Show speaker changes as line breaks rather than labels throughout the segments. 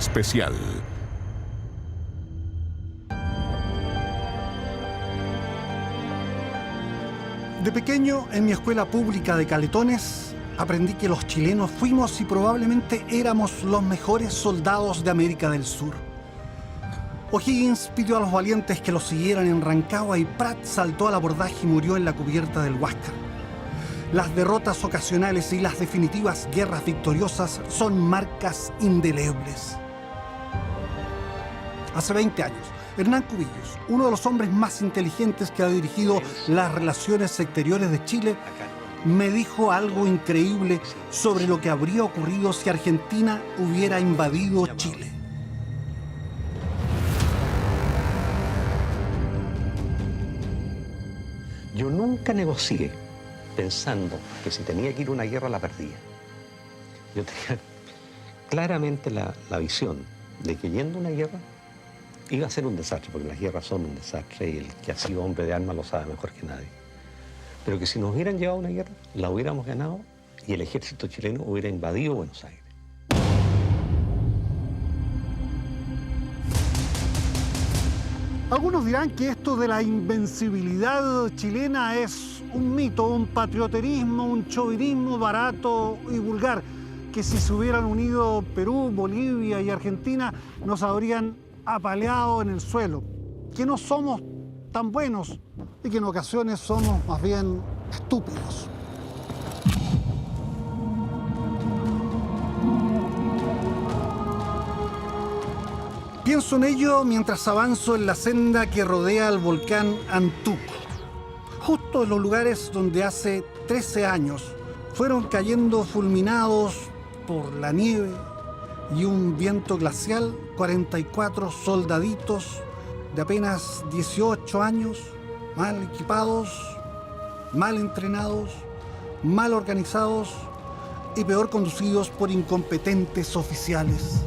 especial.
De pequeño, en mi escuela pública de Caletones, aprendí que los chilenos fuimos y probablemente éramos los mejores soldados de América del Sur. O'Higgins pidió a los valientes que lo siguieran en Rancagua y Prat saltó al abordaje y murió en la cubierta del Huáscar. Las derrotas ocasionales y las definitivas guerras victoriosas son marcas indelebles. Hace 20 años, Hernán Cubillos, uno de los hombres más inteligentes que ha dirigido las relaciones exteriores de Chile, me dijo algo increíble sobre lo que habría ocurrido si Argentina hubiera invadido Chile.
Yo nunca negocié pensando que si tenía que ir a una guerra la perdía. Yo tenía claramente la visión de que yendo a una guerra iba a ser un desastre, porque las guerras son un desastre y el que ha sido hombre de armas lo sabe mejor que nadie. Pero que si nos hubieran llevado a una guerra, la hubiéramos ganado y el ejército chileno hubiera invadido Buenos Aires.
Algunos dirán que esto de la invencibilidad chilena es un mito, un patrioterismo, un chauvinismo barato y vulgar, que si se hubieran unido Perú, Bolivia y Argentina nos habrían apaleado en el suelo, que no somos tan buenos y que en ocasiones somos más bien estúpidos. Pienso en ello mientras avanzo en la senda que rodea al volcán Antuco, justo en los lugares donde hace 13 años fueron cayendo fulminados por la nieve y un viento glacial 44 soldaditos de apenas 18 años, mal equipados, mal entrenados, mal organizados y peor conducidos por incompetentes oficiales.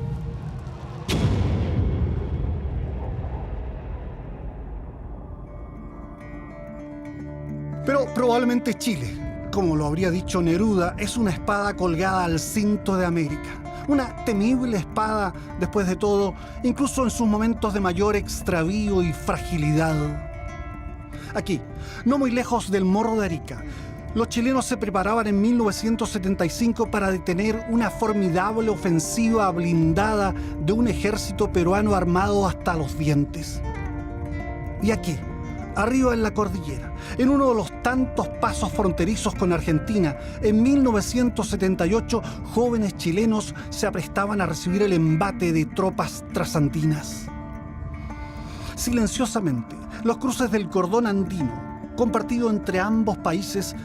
Pero probablemente Chile, como lo habría dicho Neruda, es una espada colgada al cinto de América. Una temible espada, después de todo, incluso en sus momentos de mayor extravío y fragilidad. Aquí, no muy lejos del Morro de Arica, los chilenos se preparaban en 1975 para detener una formidable ofensiva blindada de un ejército peruano armado hasta los dientes. Y aquí, arriba en la cordillera, en uno de los tantos pasos fronterizos con Argentina, en 1978, jóvenes chilenos se aprestaban a recibir el embate de tropas trasandinas. Silenciosamente, los cruces del cordón andino, compartido entre ambos países,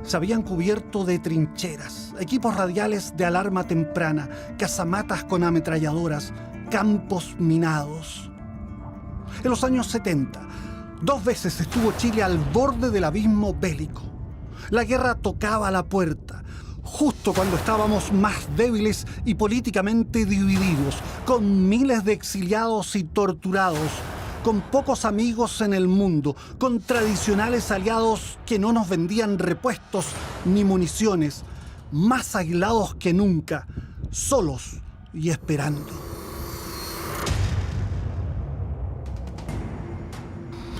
se habían cubierto de trincheras, equipos radiales de alarma temprana, casamatas con ametralladoras, campos minados. En los años 70, 2 veces estuvo Chile al borde del abismo bélico. La guerra tocaba a la puerta, justo cuando estábamos más débiles y políticamente divididos, con miles de exiliados y torturados, con pocos amigos en el mundo, con tradicionales aliados que no nos vendían repuestos ni municiones, más aislados que nunca, solos y esperando.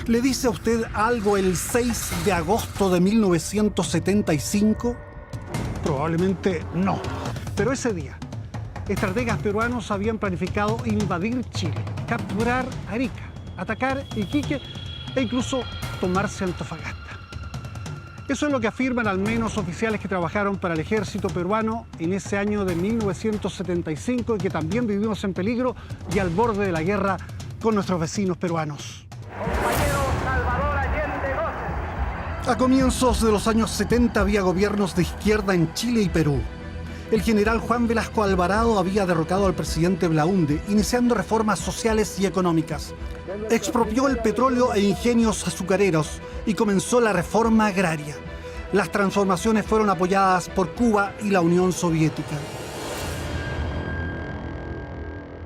¿Le dice a usted algo el 6 de agosto de 1975? Probablemente no. Pero ese día, estrategas peruanos habían planificado invadir Chile, capturar Arica, atacar Iquique e incluso tomarse Antofagasta. Eso es lo que afirman al menos oficiales que trabajaron para el ejército peruano en ese año de 1975 y que también vivimos en peligro y al borde de la guerra con nuestros vecinos peruanos. A comienzos de los años 70 había gobiernos de izquierda en Chile y Perú. El general Juan Velasco Alvarado había derrocado al presidente Belaúnde, iniciando reformas sociales y económicas. Expropió el petróleo e ingenios azucareros y comenzó la reforma agraria. Las transformaciones fueron apoyadas por Cuba y la Unión Soviética.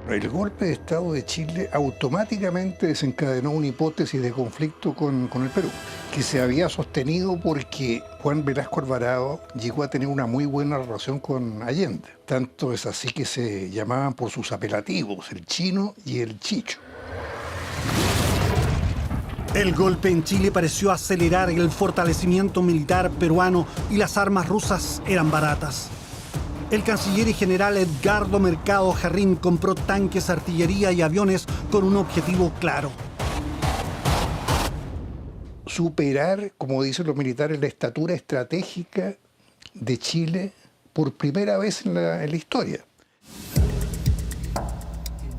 El golpe de Estado de Chile automáticamente desencadenó una hipótesis de conflicto con el Perú, que se había sostenido porque Juan Velasco Alvarado llegó a tener una muy buena relación con Allende. Tanto es así que se llamaban por sus apelativos, el Chino y el Chicho.
El golpe en Chile pareció acelerar el fortalecimiento militar peruano y las armas rusas eran baratas. El canciller y general Edgardo Mercado Jarrín compró tanques, artillería y aviones con un objetivo claro:
superar, como dicen los militares, la estatura estratégica de Chile por primera vez en la historia.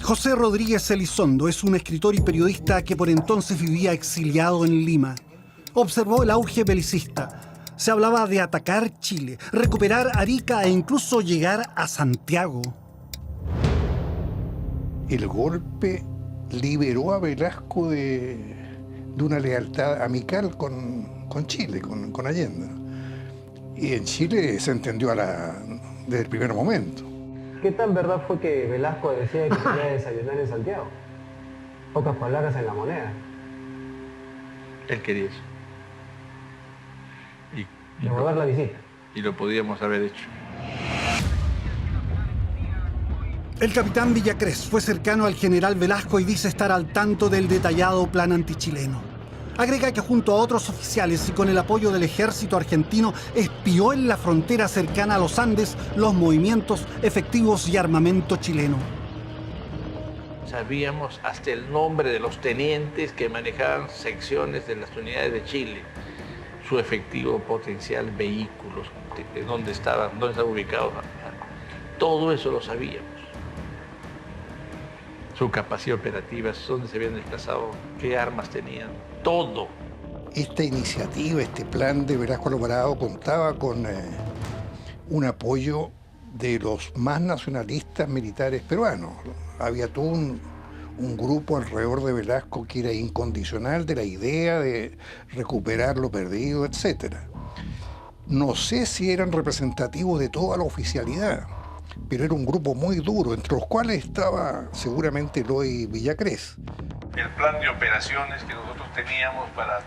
José Rodríguez Elizondo es un escritor y periodista que por entonces vivía exiliado en Lima. Observó el auge belicista. Se hablaba de atacar Chile, recuperar Arica e incluso llegar a Santiago.
El golpe liberó a Velasco de una lealtad amical con Chile, con Allende. Y en Chile se entendió desde el primer momento.
¿Qué tan verdad fue que Velasco decía que quería desayunar en Santiago? Pocas palabras en la moneda.
Él quería eso.
Devolver la visita.
Y lo podíamos haber hecho.
El capitán Villacrés fue cercano al general Velasco y dice estar al tanto del detallado plan antichileno. Agrega que junto a otros oficiales y con el apoyo del ejército argentino espió en la frontera cercana a los Andes los movimientos, efectivos y armamento chileno.
Sabíamos hasta el nombre de los tenientes que manejaban secciones de las unidades de Chile, su efectivo potencial, vehículos, dónde estaban ubicados. Todo eso lo sabíamos. Su capacidad operativa, dónde se habían desplazado, qué armas tenían, todo.
Esta iniciativa, este plan de Velasco Alvarado contaba con un apoyo de los más nacionalistas militares peruanos. Había todo un grupo alrededor de Velasco que era incondicional de la idea de recuperar lo perdido, etc. No sé si eran representativos de toda la oficialidad, pero era un grupo muy duro, entre los cuales estaba seguramente Eloy Villacrés.
El plan de operaciones que nosotros teníamos para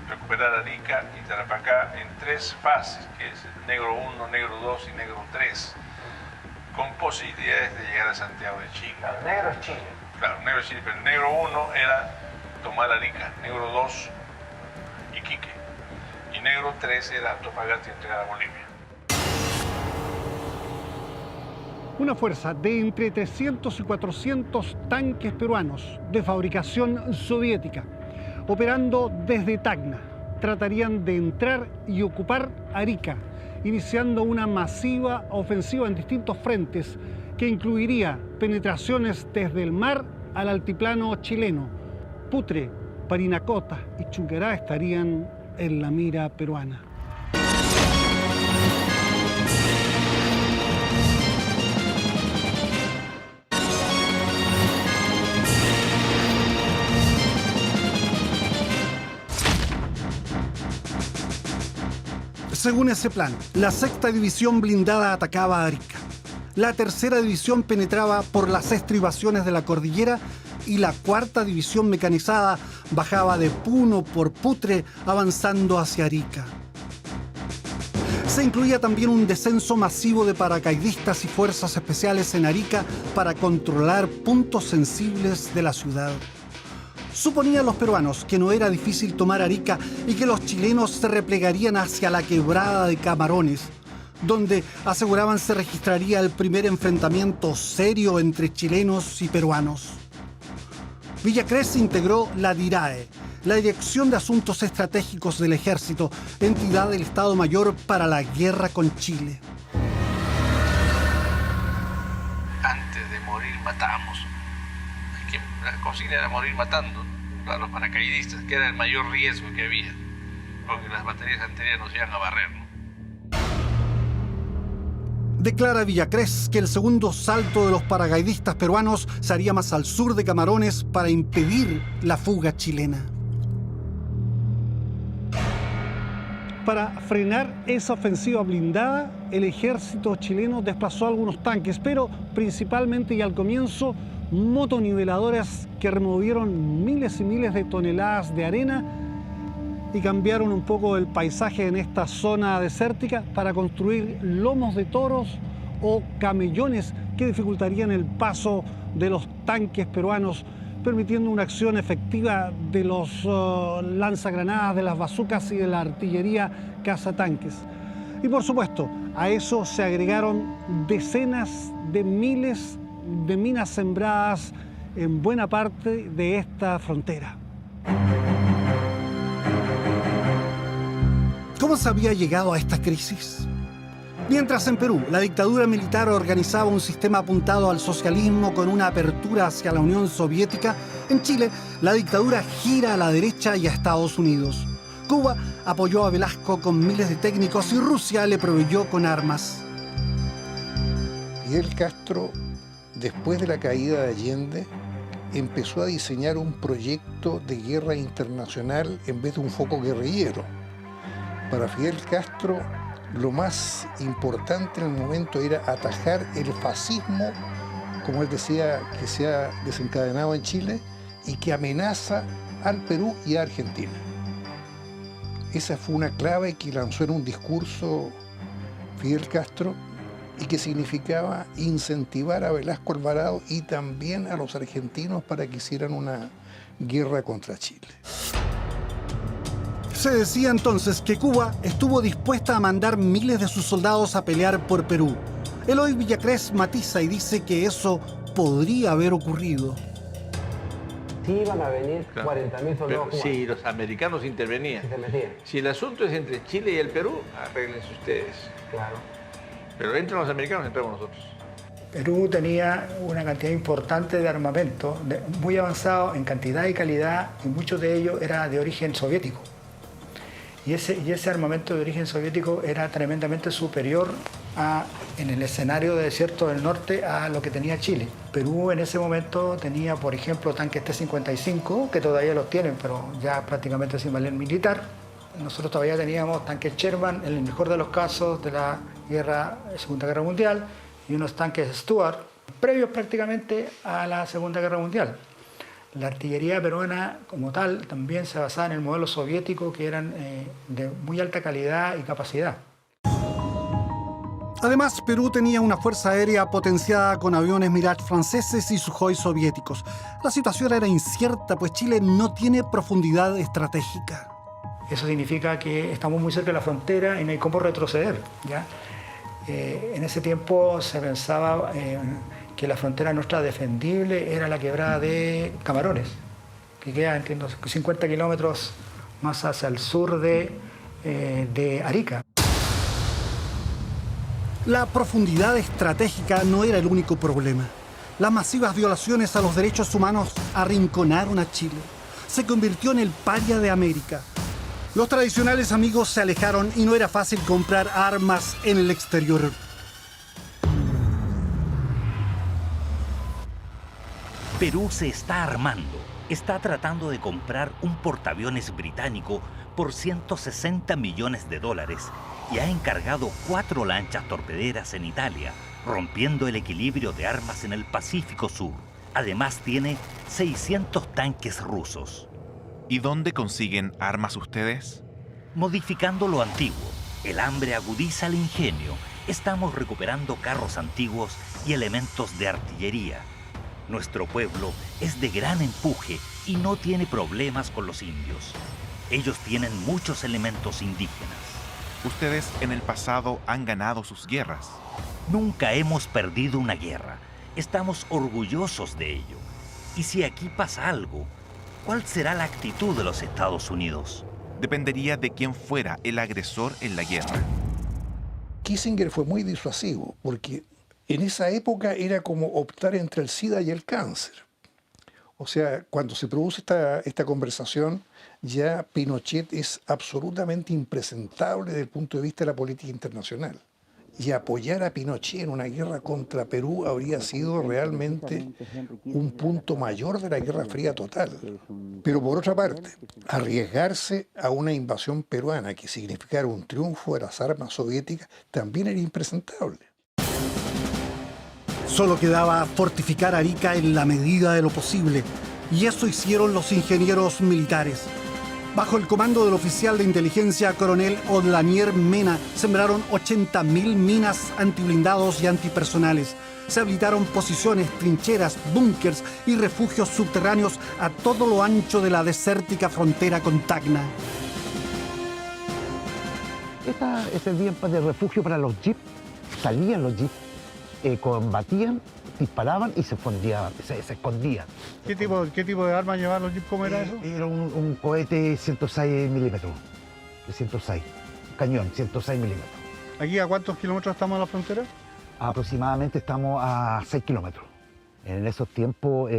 recuperar Arica y Tarapacá en 3 fases, que es Negro 1, Negro 2 y Negro 3, con posibilidades de llegar a Santiago de Chile.
El negro es Chile.
Claro, Negro es Chile, pero el Negro 1 era tomar Arica, Negro 2 Iquique, y Negro 3 era Antofagasta y entregar a Bolivia.
Una fuerza de entre 300 y 400 tanques peruanos de fabricación soviética, operando desde Tacna, tratarían de entrar y ocupar Arica, iniciando una masiva ofensiva en distintos frentes que incluiría penetraciones desde el mar al altiplano chileno. Putre, Parinacota y Chunquerá estarían en la mira peruana. Según ese plan, la 6ª División Blindada atacaba a Arica. La 3ª División penetraba por las estribaciones de la cordillera y la 4ª División Mecanizada bajaba de Puno por Putre, avanzando hacia Arica. Se incluía también un descenso masivo de paracaidistas y fuerzas especiales en Arica para controlar puntos sensibles de la ciudad. Suponían los peruanos que no era difícil tomar Arica y que los chilenos se replegarían hacia la quebrada de Camarones, donde aseguraban se registraría el primer enfrentamiento serio entre chilenos y peruanos. Villacrés integró la DIRAE, la Dirección de Asuntos Estratégicos del Ejército, entidad del Estado Mayor para la guerra con Chile.
Antes de morir matamos. La consigna era morir matando a los paracaidistas, que era el mayor riesgo que había, porque las baterías anteriores nos iban a barrer, ¿no?
Declara Villacrés que el segundo salto de los paracaidistas peruanos se haría más al sur de Camarones para impedir la fuga chilena. Para frenar esa ofensiva blindada, el ejército chileno desplazó algunos tanques, pero principalmente y al comienzo motoniveladoras que removieron miles y miles de toneladas de arena y cambiaron un poco el paisaje en esta zona desértica para construir lomos de toros o camellones que dificultarían el paso de los tanques peruanos, permitiendo una acción efectiva de los lanzagranadas, de las bazucas y de la artillería cazatanques. Y por supuesto, a eso se agregaron decenas de miles de minas sembradas en buena parte de esta frontera. ¿Cómo se había llegado a esta crisis? Mientras en Perú la dictadura militar organizaba un sistema apuntado al socialismo con una apertura hacia la Unión Soviética, en Chile la dictadura gira a la derecha y a Estados Unidos. Cuba apoyó a Velasco con miles de técnicos y Rusia le proveyó con armas.
Fidel Castro, después de la caída de Allende, empezó a diseñar un proyecto de guerra internacional en vez de un foco guerrillero. Para Fidel Castro, lo más importante en el momento era atajar el fascismo, como él decía, que se ha desencadenado en Chile y que amenaza al Perú y a Argentina. Esa fue una clave que lanzó en un discurso Fidel Castro y que significaba incentivar a Velasco Alvarado y también a los argentinos para que hicieran una guerra contra Chile.
Se decía entonces que Cuba estuvo dispuesta a mandar miles de sus soldados a pelear por Perú. Eloy Villacrés matiza y dice que eso podría haber ocurrido.
Sí iban a venir 40.000 soldados cubanos.
Si los americanos intervenían.
Si se metían.
Si el asunto es entre Chile y el Perú, arréglense ustedes.
Claro.
Pero entran los americanos, entramos nosotros.
Perú tenía una cantidad importante de armamento, muy avanzado en cantidad y calidad, y muchos de ellos era de origen soviético. Y ese armamento de origen soviético era tremendamente superior en el escenario de desierto del norte a lo que tenía Chile. Perú en ese momento tenía, por ejemplo, tanques T-55, que todavía los tienen, pero ya prácticamente sin valer militar. Nosotros todavía teníamos tanques Sherman, en el mejor de los casos de la Segunda Guerra Mundial, y unos tanques Stuart, previos prácticamente a la Segunda Guerra Mundial. La artillería peruana como tal también se basaba en el modelo soviético, que eran de muy alta calidad y capacidad.
Además, Perú tenía una fuerza aérea potenciada con aviones Mirage franceses y Sukhoi soviéticos. La situación era incierta, pues Chile no tiene profundidad estratégica.
Eso significa que estamos muy cerca de la frontera y no hay cómo retroceder, ¿ya? En ese tiempo se pensaba que la frontera nuestra defendible era la quebrada de Camarones, que queda entre 50 kilómetros más hacia el sur de Arica.
La profundidad estratégica no era el único problema. Las masivas violaciones a los derechos humanos arrinconaron a Chile. Se convirtió en el paria de América. Los tradicionales amigos se alejaron y no era fácil comprar armas en el exterior.
Perú se está armando. Está tratando de comprar un portaaviones británico por $160 millones y ha encargado 4 lanchas torpederas en Italia, rompiendo el equilibrio de armas en el Pacífico Sur. Además tiene 600 tanques rusos.
¿Y dónde consiguen armas ustedes?
Modificando lo antiguo. El hambre agudiza el ingenio. Estamos recuperando carros antiguos y elementos de artillería. Nuestro pueblo es de gran empuje y no tiene problemas con los indios. Ellos tienen muchos elementos indígenas.
Ustedes en el pasado han ganado sus guerras.
Nunca hemos perdido una guerra. Estamos orgullosos de ello. Y si aquí pasa algo, ¿cuál será la actitud de los Estados Unidos?
Dependería de quién fuera el agresor en la guerra.
Kissinger fue muy disuasivo porque en esa época era como optar entre el SIDA y el cáncer. O sea, cuando se produce esta conversación, ya Pinochet es absolutamente impresentable desde el punto de vista de la política internacional. Y apoyar a Pinochet en una guerra contra Perú habría sido realmente un punto mayor de la Guerra Fría total. Pero por otra parte, arriesgarse a una invasión peruana que significara un triunfo de las armas soviéticas también era impresentable.
Solo quedaba fortificar Arica en la medida de lo posible, y eso hicieron los ingenieros militares. Bajo el comando del oficial de inteligencia coronel Odlanier Mena, sembraron 80.000 minas antiblindados y antipersonales. Se habilitaron posiciones, trincheras, búnkers y refugios subterráneos a todo lo ancho de la desértica frontera con Tacna.
Ese servían de refugio para los jeeps. Salían los jeeps, combatían, disparaban y se escondían.
¿Qué tipo de armas llevaban los jeeps? ¿Cómo era eso?
Era un cohete 106 milímetros, de 106, un cañón 106 milímetros.
¿Aquí a cuántos kilómetros estamos de la frontera?
Aproximadamente estamos a 6 kilómetros. En esos tiempos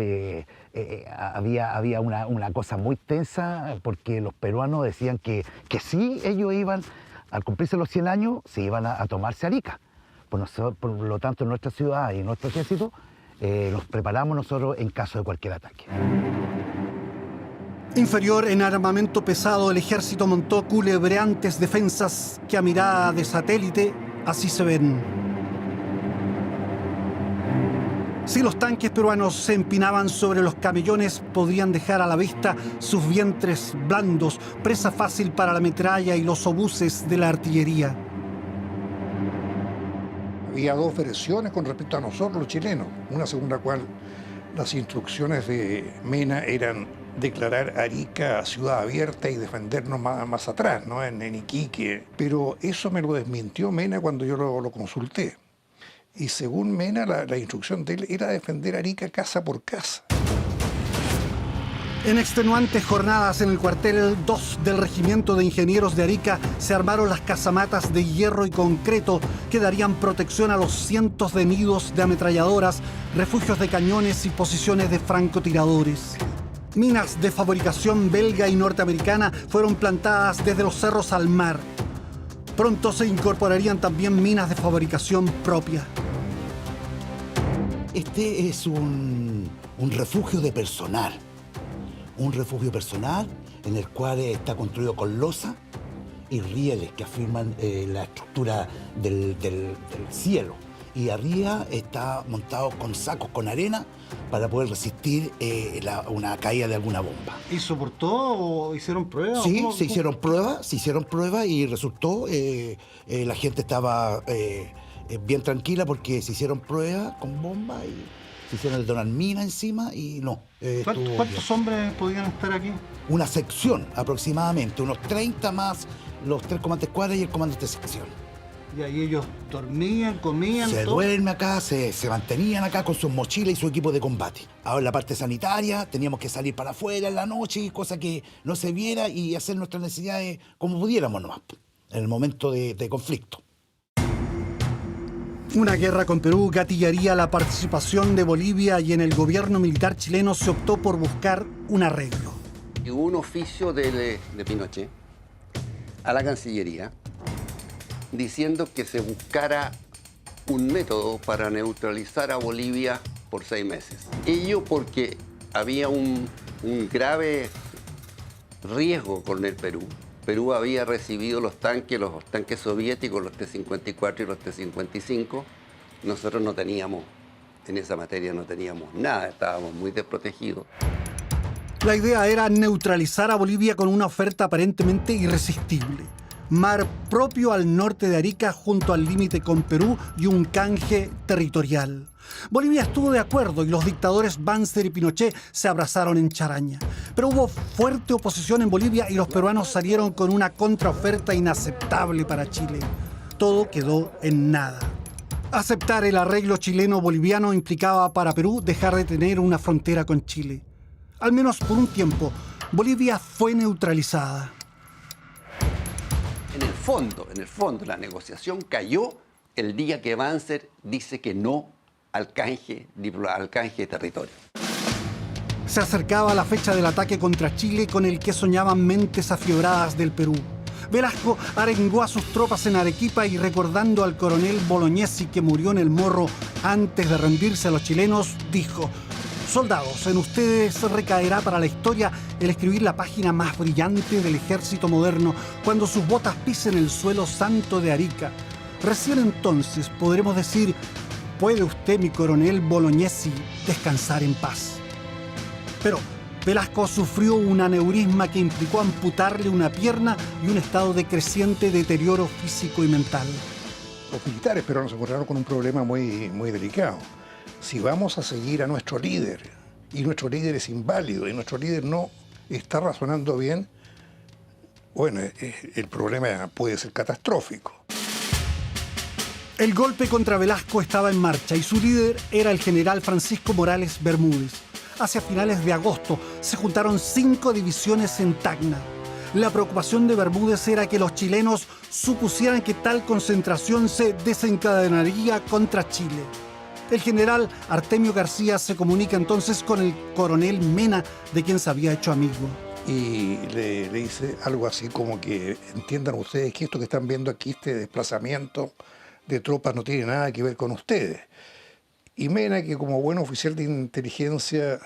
había una cosa muy tensa porque los peruanos decían que sí, ellos iban, al cumplirse los 100 años, se iban a tomarse Arica. Por lo tanto, en nuestra ciudad y en nuestro ejército nos preparamos nosotros en caso de cualquier ataque.
Inferior en armamento pesado, el ejército montó culebreantes defensas que a mirada de satélite así se ven. Si los tanques peruanos se empinaban sobre los camellones, podían dejar a la vista sus vientres blandos, presa fácil para la metralla y los obuses de la artillería.
Había dos versiones con respecto a nosotros, los chilenos. Una según la cual las instrucciones de Mena eran declarar Arica ciudad abierta y defendernos más atrás, ¿no? en Iquique. Pero eso me lo desmintió Mena cuando yo lo consulté. Y según Mena, la instrucción de él era defender Arica casa por casa.
En extenuantes jornadas en el cuartel 2 del Regimiento de Ingenieros de Arica se armaron las casamatas de hierro y concreto que darían protección a los cientos de nidos de ametralladoras, refugios de cañones y posiciones de francotiradores. Minas de fabricación belga y norteamericana fueron plantadas desde los cerros al mar. Pronto se incorporarían también minas de fabricación propia.
Este es un refugio de personal. Un refugio personal en el cual está construido con losa y rieles que afirman la estructura del cielo. Y arriba está montado con sacos con arena para poder resistir una caída de alguna bomba.
¿Y soportó o hicieron pruebas?
Sí, se hicieron pruebas y resultó, la gente estaba bien tranquila porque se hicieron pruebas con bomba y se hicieron detonar minas encima y no.
¿Cuántos hombres podían estar aquí?
Una sección aproximadamente, unos 30 más los 3 comandantes de escuadra y el comandante de sección.
Y ahí ellos dormían, comían,
se duermen acá, se mantenían acá con sus mochilas y su equipo de combate. Ahora en la parte sanitaria teníamos que salir para afuera en la noche, cosa que no se viera y hacer nuestras necesidades como pudiéramos nomás, en el momento de conflicto.
Una guerra con Perú gatillaría la participación de Bolivia y en el gobierno militar chileno se optó por buscar un arreglo.
Hubo un oficio de Pinochet a la Cancillería diciendo que se buscara un método para neutralizar a Bolivia por 6 meses. Ello porque había un grave riesgo con el Perú. Perú había recibido los tanques soviéticos, los T-54 y los T-55. Nosotros no teníamos, en esa materia no teníamos nada, estábamos muy desprotegidos.
La idea era neutralizar a Bolivia con una oferta aparentemente irresistible. Mar propio al norte de Arica junto al límite con Perú y un canje territorial. Bolivia estuvo de acuerdo y los dictadores Banzer y Pinochet se abrazaron en charaña. Pero hubo fuerte oposición en Bolivia y los peruanos salieron con una contraoferta inaceptable para Chile. Todo quedó en nada. Aceptar el arreglo chileno-boliviano implicaba para Perú dejar de tener una frontera con Chile. Al menos por un tiempo, Bolivia fue neutralizada.
En el fondo, la negociación cayó el día que Banzer dice que no al canje de territorio.
Se acercaba la fecha del ataque contra Chile con el que soñaban mentes afiebradas del Perú. Velasco arengó a sus tropas en Arequipa y recordando al coronel Bolognesi que murió en el Morro antes de rendirse a los chilenos, dijo: soldados, en ustedes recaerá para la historia el escribir la página más brillante del ejército moderno cuando sus botas pisen el suelo santo de Arica. Recién entonces podremos decir: puede usted, mi coronel Bolognesi, descansar en paz. Pero Velasco sufrió un aneurisma que implicó amputarle una pierna y un estado de creciente deterioro físico y mental.
Los militares peruanos se encontraron con un problema muy delicado. Si vamos a seguir a nuestro líder, y nuestro líder es inválido, y nuestro líder no está razonando bien, bueno, el problema puede ser catastrófico.
El golpe contra Velasco estaba en marcha y su líder era el general Francisco Morales Bermúdez. Hacia finales de agosto se juntaron 5 divisiones en Tacna. La preocupación de Bermúdez era que los chilenos supusieran que tal concentración se desencadenaría contra Chile. El general Artemio García se comunica entonces con el coronel Mena, de quien se había hecho amigo.
Y le dice algo así como que entiendan ustedes que esto que están viendo aquí, este desplazamiento de tropas, no tiene nada que ver con ustedes. Y Mena, que como buen oficial de inteligencia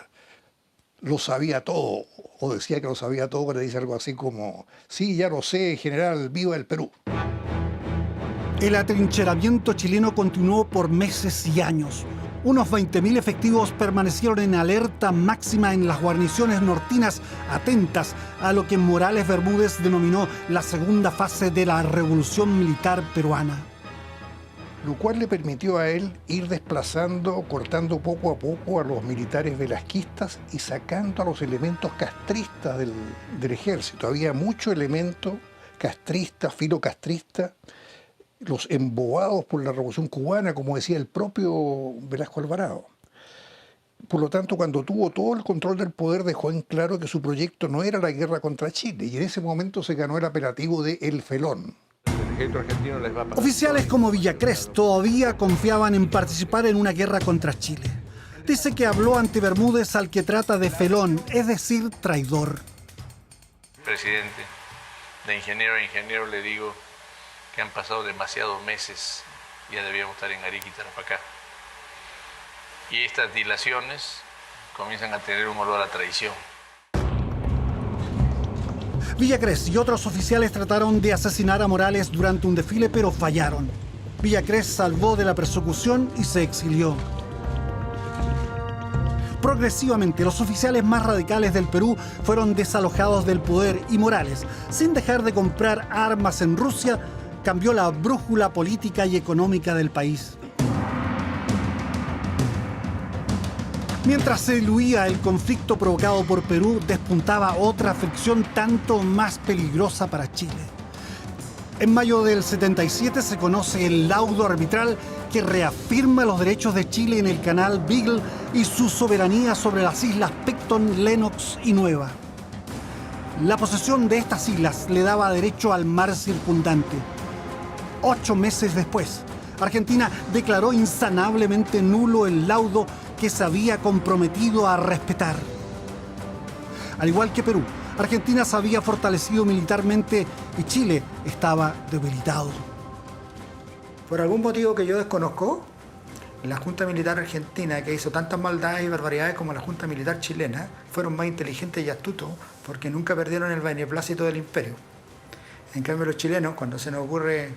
lo sabía todo, o decía que lo sabía todo, le dice algo así como: sí, ya lo sé, general, viva el Perú.
El atrincheramiento chileno continuó por meses y años. Unos 20.000 efectivos permanecieron en alerta máxima en las guarniciones nortinas, atentas a lo que Morales Bermúdez denominó la segunda fase de la revolución militar peruana.
Lo cual le permitió a él ir desplazando, cortando poco a poco a los militares velasquistas y sacando a los elementos castristas del ejército. Había mucho elemento castrista, filocastrista, los embobados por la Revolución Cubana, como decía el propio Velasco Alvarado. Por lo tanto, cuando tuvo todo el control del poder, dejó en claro que su proyecto no era la guerra contra Chile, y en ese momento se ganó el apelativo de El Felón.
Oficiales como Villacrés todavía confiaban en participar en una guerra contra Chile. Dice que habló ante Bermúdez, al que trata de felón, es decir, traidor.
Presidente, de ingeniero a ingeniero le digo que han pasado demasiados meses, ya debíamos estar en Arica y Tarapacá. Y estas dilaciones comienzan a tener un olor a traición.
Villacrés y otros oficiales trataron de asesinar a Morales durante un desfile, pero fallaron. Villacrés salvó de la persecución y se exilió. Progresivamente, los oficiales más radicales del Perú fueron desalojados del poder y Morales, sin dejar de comprar armas en Rusia, cambió la brújula política y económica del país. Mientras se diluía el conflicto provocado por Perú, despuntaba otra fricción tanto más peligrosa para Chile. En mayo del 77 se conoce el laudo arbitral que reafirma los derechos de Chile en el canal Beagle y su soberanía sobre las islas Picton, Lennox y Nueva. La posesión de estas islas le daba derecho al mar circundante. 8 meses después, Argentina declaró insanablemente nulo el laudo que se había comprometido a respetar. Al igual que Perú, Argentina se había fortalecido militarmente y Chile estaba debilitado.
Por algún motivo que yo desconozco, la Junta Militar Argentina, que hizo tantas maldades y barbaridades como la Junta Militar chilena, fueron más inteligentes y astutos porque nunca perdieron el beneplácito del imperio. En cambio, los chilenos, cuando se nos ocurre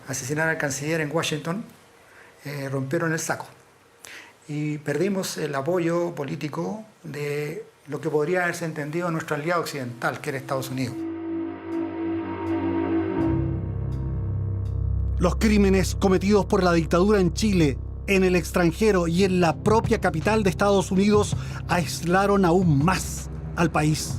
asesinar al canciller en Washington, rompieron el saco. Y perdimos el apoyo político de lo que podría haberse entendido nuestro aliado occidental, que era Estados Unidos.
Los crímenes cometidos por la dictadura en Chile, en el extranjero y en la propia capital de Estados Unidos aislaron aún más al país.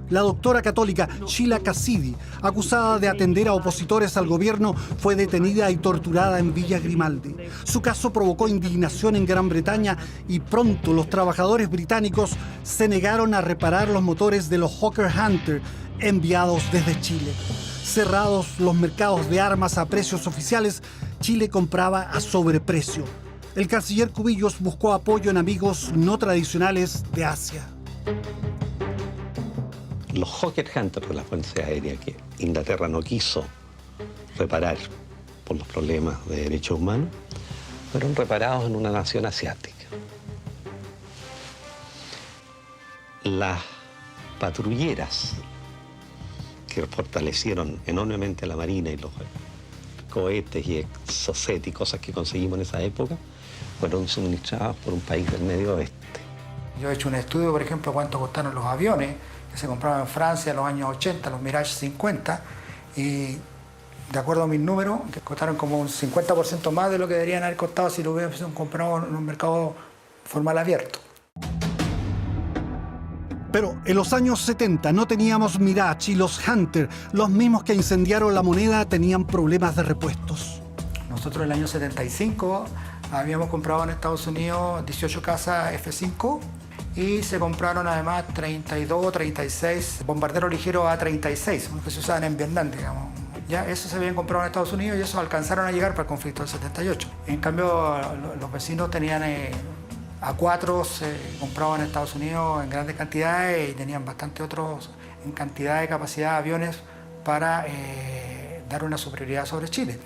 La doctora católica Sheila Cassidy, acusada de atender a opositores al gobierno, fue detenida y torturada en Villa Grimaldi. Su caso provocó indignación en Gran Bretaña y pronto los trabajadores británicos se negaron a reparar los motores de los Hawker Hunter enviados desde Chile. Cerrados los mercados de armas a precios oficiales, Chile compraba a sobreprecio. El canciller Cubillos buscó apoyo en amigos no tradicionales de Asia.
Los Hawker Hunter de la Fuerza Aérea que Inglaterra no quiso reparar por los problemas de derechos humanos, fueron reparados en una nación asiática. Las patrulleras que fortalecieron enormemente la Marina y los cohetes y exocet y cosas que conseguimos en esa época fueron suministrados por un país del Medio Oeste.
Yo he hecho un estudio, por ejemplo, cuánto costaron los aviones que se compraban en Francia en los años 80, los Mirage 50, y de acuerdo a mis números, que costaron como un 50% más de lo que deberían haber costado si lo hubiesen comprado en un mercado formal abierto.
Pero en los años 70 no teníamos Mirage y los Hunter, los mismos que incendiaron la moneda, tenían problemas de repuestos.
Nosotros en el año 75 habíamos comprado en Estados Unidos 18 casas F-5 y se compraron además 32 o 36 bombarderos ligeros A-36, que se usaban en Vietnam, digamos. Ya eso se habían comprado en Estados Unidos y eso alcanzaron a llegar para el conflicto del 78. En cambio, los vecinos tenían A4, se compraban en Estados Unidos en grandes cantidades y tenían bastante otros en cantidad de capacidad de aviones para dar una superioridad sobre Chile.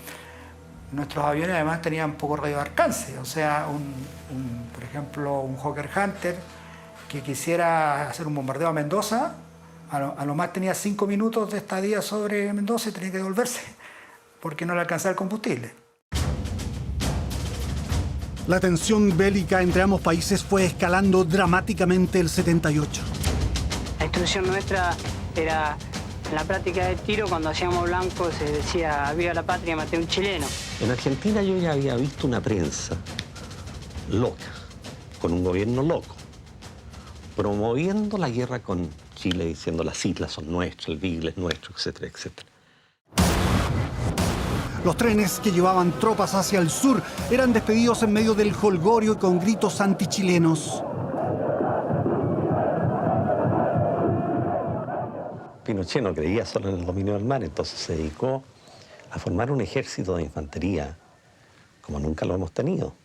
Nuestros aviones además tenían poco radio de alcance, o sea, por ejemplo, un Hawker Hunter que quisiera hacer un bombardeo a Mendoza, a lo más tenía 5 minutos de estadía sobre Mendoza y tenía que devolverse porque no le alcanzaba el combustible.
La tensión bélica entre ambos países fue escalando dramáticamente el 78.
La instrucción nuestra era, en la práctica de tiro, cuando hacíamos blanco, se decía, viva la patria, maté a un chileno.
En Argentina yo ya había visto una prensa loca, con un gobierno loco, promoviendo la guerra con Chile, diciendo las islas son nuestras, el Beagle es nuestro, etcétera, etcétera.
Los trenes que llevaban tropas hacia el sur eran despedidos en medio del jolgorio y con gritos antichilenos.
Pinochet no creía solo en el dominio del mar, entonces se dedicó a formar un ejército de infantería como nunca lo hemos tenido.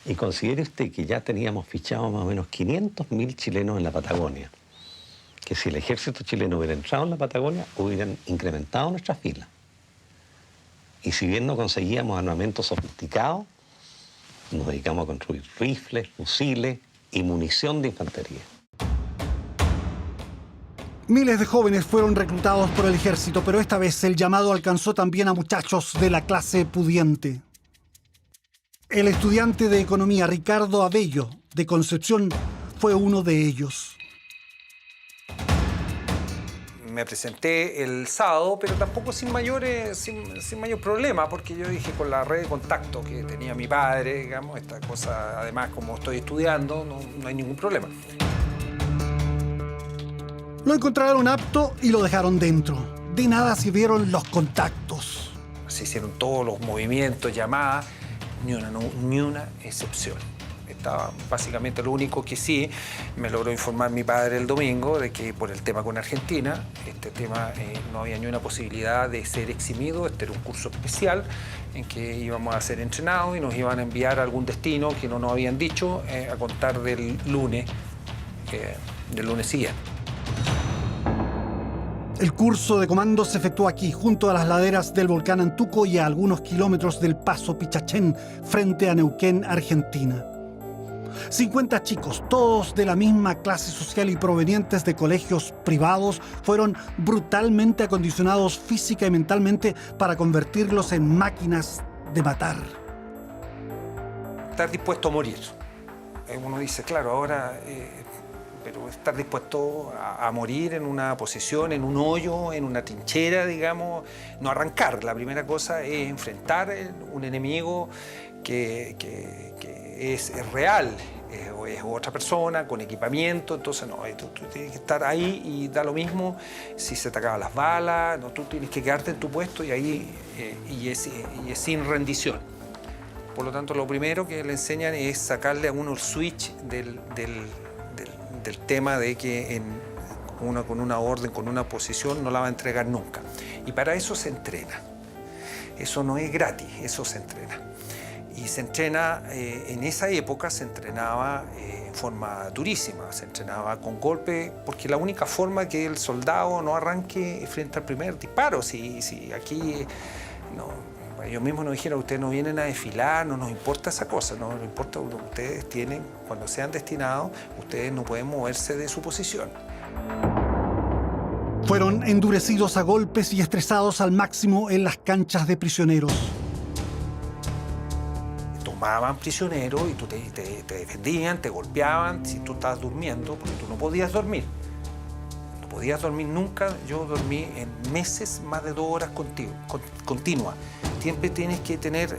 Y considere usted que ya teníamos fichados más o menos 500.000 chilenos en la Patagonia, que si el ejército chileno hubiera entrado en la Patagonia, hubieran incrementado nuestras filas. Y si bien no conseguíamos armamento sofisticado, nos dedicamos a construir rifles, fusiles y munición de infantería.
Miles de jóvenes fueron reclutados por el ejército, pero esta vez el llamado alcanzó también a muchachos de la clase pudiente. El estudiante de economía Ricardo Abello, de Concepción, fue uno de ellos.
Me presenté el sábado, pero tampoco sin mayor problema, porque yo dije con la red de contacto que tenía mi padre, digamos, esta cosa, además como estoy estudiando, no hay ningún problema.
Lo encontraron apto y lo dejaron dentro. De nada sirvieron los contactos.
Se hicieron todos los movimientos, llamadas, ni una excepción. Estaba básicamente lo único que sí me logró informar mi padre el domingo de que por el tema con Argentina, este tema no había ni una posibilidad de ser eximido. Este era un curso especial en que íbamos a ser entrenados y nos iban a enviar a algún destino que no nos habían dicho a contar del lunes siguiente.
El curso de comando se efectuó aquí, junto a las laderas del volcán Antuco y a algunos kilómetros del Paso Pichachén, frente a Neuquén, Argentina. 50 chicos, todos de la misma clase social y provenientes de colegios privados, fueron brutalmente acondicionados física y mentalmente para convertirlos en máquinas de matar.
Estar dispuesto a morir. Uno dice, claro, ahora... pero estar dispuesto a morir en una posición, en un hoyo, en una trinchera, digamos, no arrancar. La primera cosa es enfrentar un enemigo que es real, o es otra persona con equipamiento, entonces no, tú tienes que estar ahí y da lo mismo si se te acaban las balas, no, tú tienes que quedarte en tu puesto y ahí y es sin rendición. Por lo tanto, lo primero que le enseñan es sacarle a uno el switch del tema de que con una orden, con una posición, no la va a entregar nunca. Y para eso se entrena. Eso no es gratis, eso se entrena. Y se entrena, en esa época se entrenaba en forma durísima, se entrenaba con golpe, porque la única forma que el soldado no arranque frente al primer disparo. Si aquí ellos mismos nos dijeron, ustedes no vienen a desfilar, no nos importa esa cosa, no nos importa lo que ustedes tienen, cuando sean destinados, ustedes no pueden moverse de su posición.
Fueron endurecidos a golpes y estresados al máximo en las canchas de prisioneros.
Tomaban prisioneros y tú te defendían, te golpeaban si tú estabas durmiendo, porque tú no podías dormir. No podías dormir nunca. Yo dormí en meses más de 2 horas continuas. Siempre tienes que tener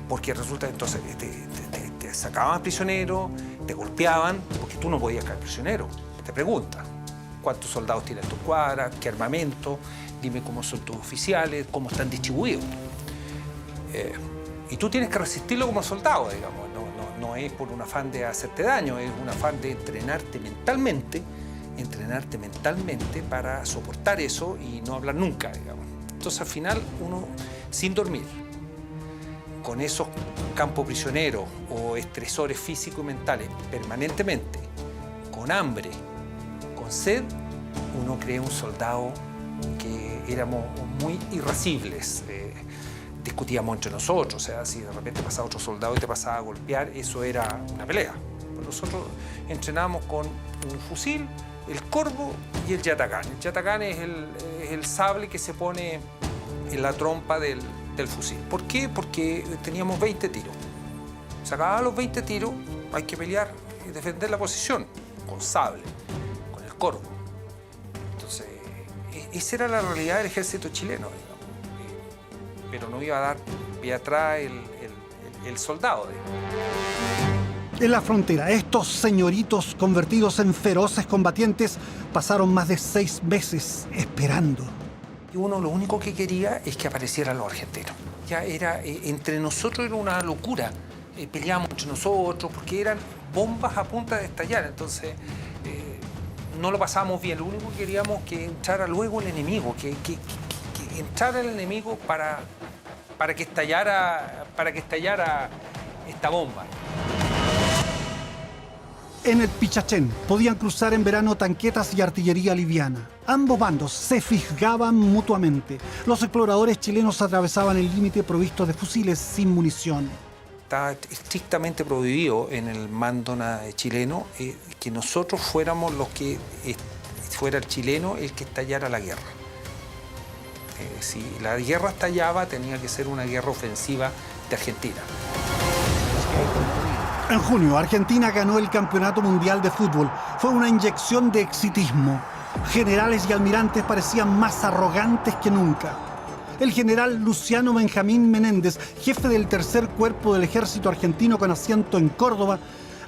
porque resulta entonces te sacaban prisioneros, te golpeaban, porque tú no podías caer prisionero. Te preguntan cuántos soldados tienes en tu cuadra, qué armamento, dime cómo son tus oficiales, cómo están distribuidos. Y tú tienes que resistirlo como soldado, digamos. No es por un afán de hacerte daño, es un afán de entrenarte mentalmente para soportar eso y no hablar nunca, digamos. Entonces, al final, uno, sin dormir, con esos campos prisioneros o estresores físicos y mentales permanentemente, con hambre, con sed, uno crea un soldado que éramos muy irascibles. Discutíamos entre nosotros, o sea, si de repente pasaba otro soldado y te pasaba a golpear, eso era una pelea. Nosotros entrenábamos con un fusil, el corvo y el yatagán. El yatagán es el sable que se pone en la trompa del fusil. ¿Por qué? Porque teníamos 20 tiros. Se acababan los 20 tiros, hay que pelear y defender la posición con sable, con el corvo. Entonces, esa era la realidad del ejército chileno, digamos. Pero no iba a dar pie atrás el soldado, digamos.
En la frontera, estos señoritos convertidos en feroces combatientes pasaron más de 6 meses esperando.
Y uno lo único que quería es que aparecieran los argentinos. Ya era, entre nosotros era una locura. Peleábamos entre nosotros porque eran bombas a punta de estallar. Entonces, no lo pasábamos bien. Lo único que queríamos que entrara luego el enemigo, que entrara el enemigo para que estallara esta bomba.
En el Pichachén podían cruzar en verano tanquetas y artillería liviana. Ambos bandos se fisgaban mutuamente. Los exploradores chilenos atravesaban el límite provistos de fusiles sin munición.
Está estrictamente prohibido en el mando chileno que nosotros fuéramos los que fuera el chileno el que estallara la guerra. Si la guerra estallaba, tenía que ser una guerra ofensiva de Argentina.
En junio, Argentina ganó el Campeonato Mundial de Fútbol. Fue una inyección de exitismo. Generales y almirantes parecían más arrogantes que nunca. El general Luciano Benjamín Menéndez, jefe del tercer cuerpo del ejército argentino con asiento en Córdoba,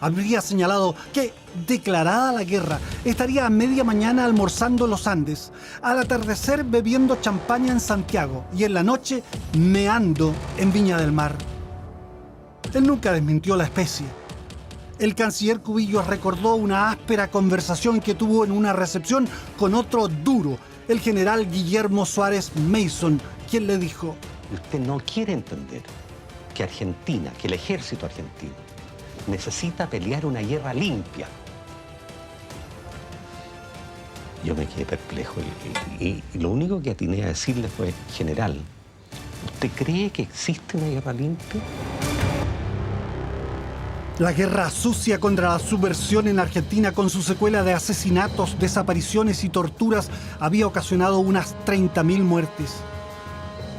habría señalado que, declarada la guerra, estaría a media mañana almorzando en los Andes, al atardecer bebiendo champaña en Santiago y en la noche meando en Viña del Mar. Él nunca desmintió la especie. El canciller Cubillos recordó una áspera conversación que tuvo en una recepción con otro duro, el general Guillermo Suárez Mason, quien le dijo:
Usted no quiere entender que Argentina, que el ejército argentino, necesita pelear una guerra limpia. Yo me quedé perplejo y lo único que atiné a decirle fue: general, ¿usted cree que existe una guerra limpia?
La guerra sucia contra la subversión en Argentina, con su secuela de asesinatos, desapariciones y torturas, había ocasionado unas 30.000 muertes.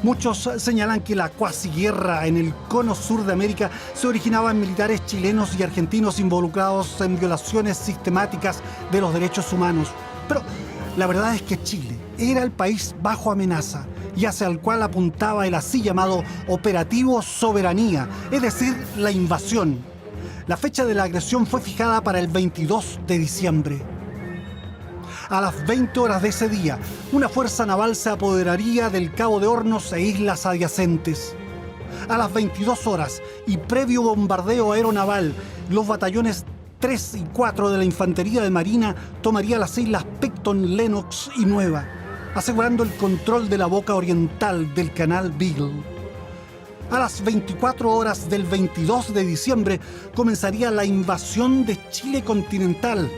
Muchos señalan que la cuasiguerra en el cono sur de América se originaba en militares chilenos y argentinos involucrados en violaciones sistemáticas de los derechos humanos. Pero la verdad es que Chile era el país bajo amenaza y hacia el cual apuntaba el así llamado Operativo Soberanía, es decir, la invasión. La fecha de la agresión fue fijada para el 22 de diciembre. A las 20 horas de ese día, una fuerza naval se apoderaría del Cabo de Hornos e islas adyacentes. A las 22 horas, y previo bombardeo aeronaval, los batallones 3 y 4 de la Infantería de Marina tomaría las islas Picton, Lennox y Nueva, asegurando el control de la boca oriental del canal Beagle. A las 24 horas del 22 de diciembre comenzaría la invasión de Chile continental.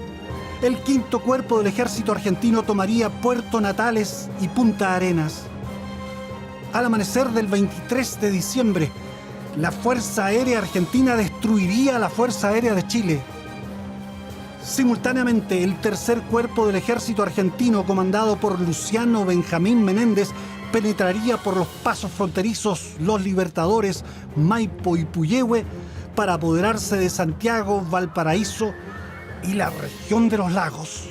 El quinto cuerpo del ejército argentino tomaría Puerto Natales y Punta Arenas. Al amanecer del 23 de diciembre, la Fuerza Aérea Argentina destruiría la Fuerza Aérea de Chile. Simultáneamente, el tercer cuerpo del ejército argentino, comandado por Luciano Benjamín Menéndez, penetraría por los pasos fronterizos Los Libertadores, Maipo y Puyehue para apoderarse de Santiago, Valparaíso y la región de los lagos.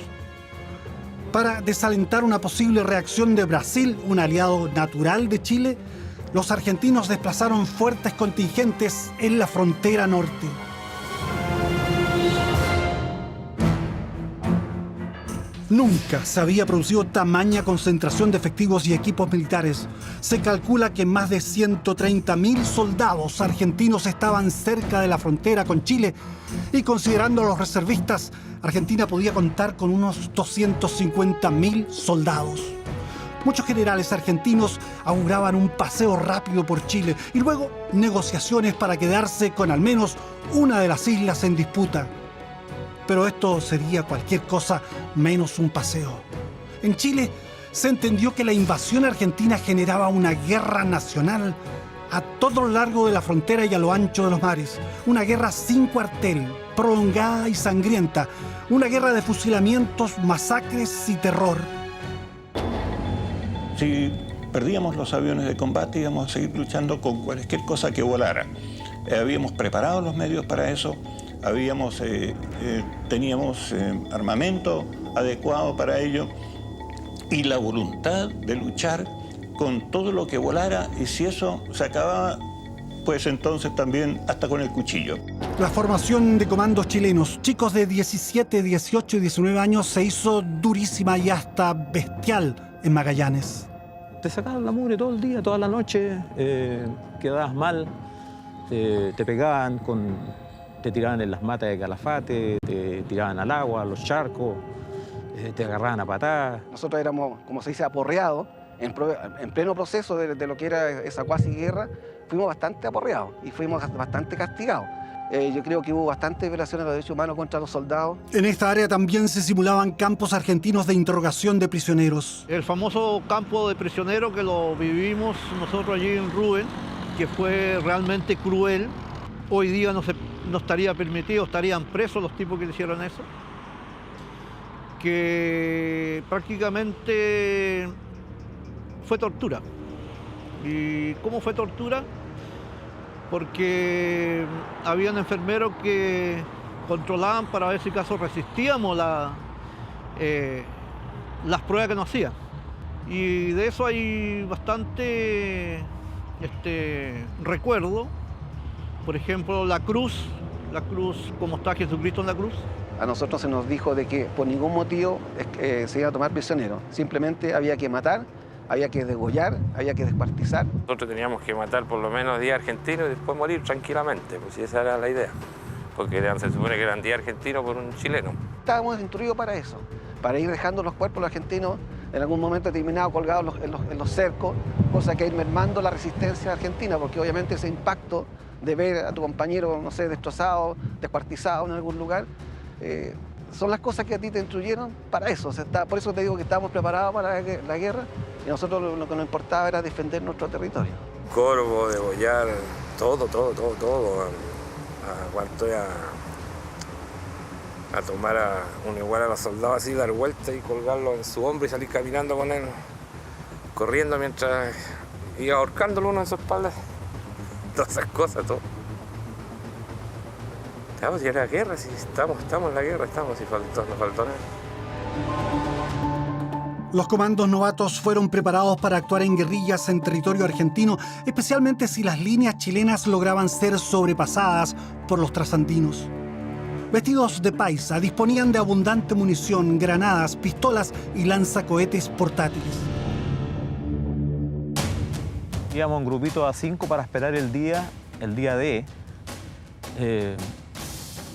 Para desalentar una posible reacción de Brasil, un aliado natural de Chile, los argentinos desplazaron fuertes contingentes en la frontera norte. Nunca se había producido tamaña concentración de efectivos y equipos militares. Se calcula que más de 130.000 soldados argentinos estaban cerca de la frontera con Chile y, considerando a los reservistas, Argentina podía contar con unos 250.000 soldados. Muchos generales argentinos auguraban un paseo rápido por Chile y luego negociaciones para quedarse con al menos una de las islas en disputa. Pero esto sería cualquier cosa menos un paseo. En Chile se entendió que la invasión argentina generaba una guerra nacional a todo lo largo de la frontera y a lo ancho de los mares. Una guerra sin cuartel, prolongada y sangrienta. Una guerra de fusilamientos, masacres y terror.
Si perdíamos los aviones de combate, íbamos a seguir luchando con cualquier cosa que volara. Habíamos preparado los medios para eso. Teníamos armamento adecuado para ello y la voluntad de luchar con todo lo que volara, y si eso se acababa, pues entonces también hasta con el cuchillo.
La formación de comandos chilenos, chicos de 17, 18 y 19 años, se hizo durísima y hasta bestial en Magallanes.
Te sacaban la mugre todo el día, toda la noche, quedabas mal, te pegaban te tiraban en las matas de Calafate, te tiraban al agua, a los charcos, te agarraban a patadas.
Nosotros éramos, como se dice, aporreados, en pleno proceso de lo que era esa cuasi guerra. Fuimos bastante aporreados y fuimos bastante castigados. Yo creo que hubo bastantes violaciones de los derechos humanos contra los soldados.
En esta área también se simulaban campos argentinos de interrogación de prisioneros.
El famoso campo de prisioneros que lo vivimos nosotros allí en Rubén, que fue realmente cruel. Hoy día no estaría permitido, estarían presos los tipos que le hicieron eso. Que prácticamente fue tortura. ¿Y cómo fue tortura? Porque habían enfermeros que controlaban para ver si acaso resistíamos las pruebas que nos hacían. Y de eso hay bastante recuerdo. Por ejemplo, la cruz, como está Jesucristo en la cruz.
A nosotros se nos dijo de que por ningún motivo se iba a tomar prisionero. Simplemente había que matar, había que degollar, había que descuartizar.
Nosotros teníamos que matar por lo menos 10 argentinos y después morir tranquilamente, pues esa era la idea. Porque se supone que eran 10 argentinos por un chileno.
Estábamos instruidos para eso, para ir dejando los cuerpos de los argentinos en algún momento determinado colgados en los cercos, cosa que ir mermando la resistencia argentina, porque obviamente ese impacto de ver a tu compañero, no sé, destrozado, descuartizado en algún lugar, son las cosas que a ti te instruyeron para eso. Por eso te digo que estábamos preparados para la guerra y nosotros lo que nos importaba era defender nuestro territorio.
Corvo, degollar, todo. Aguantó a tomar igual a los soldados así, dar vuelta y colgarlo en su hombro y salir caminando con él, corriendo mientras iba ahorcándolo uno en su espalda. Todas esas cosas, todo. Estamos, ya era guerra, sí, estamos en la guerra, nos faltó nada.
Los comandos novatos fueron preparados para actuar en guerrillas en territorio argentino, especialmente si las líneas chilenas lograban ser sobrepasadas por los trasandinos. Vestidos de paisa, disponían de abundante munición, granadas, pistolas y lanzacohetes portátiles.
Íbamos en grupito a 5 para esperar el día D,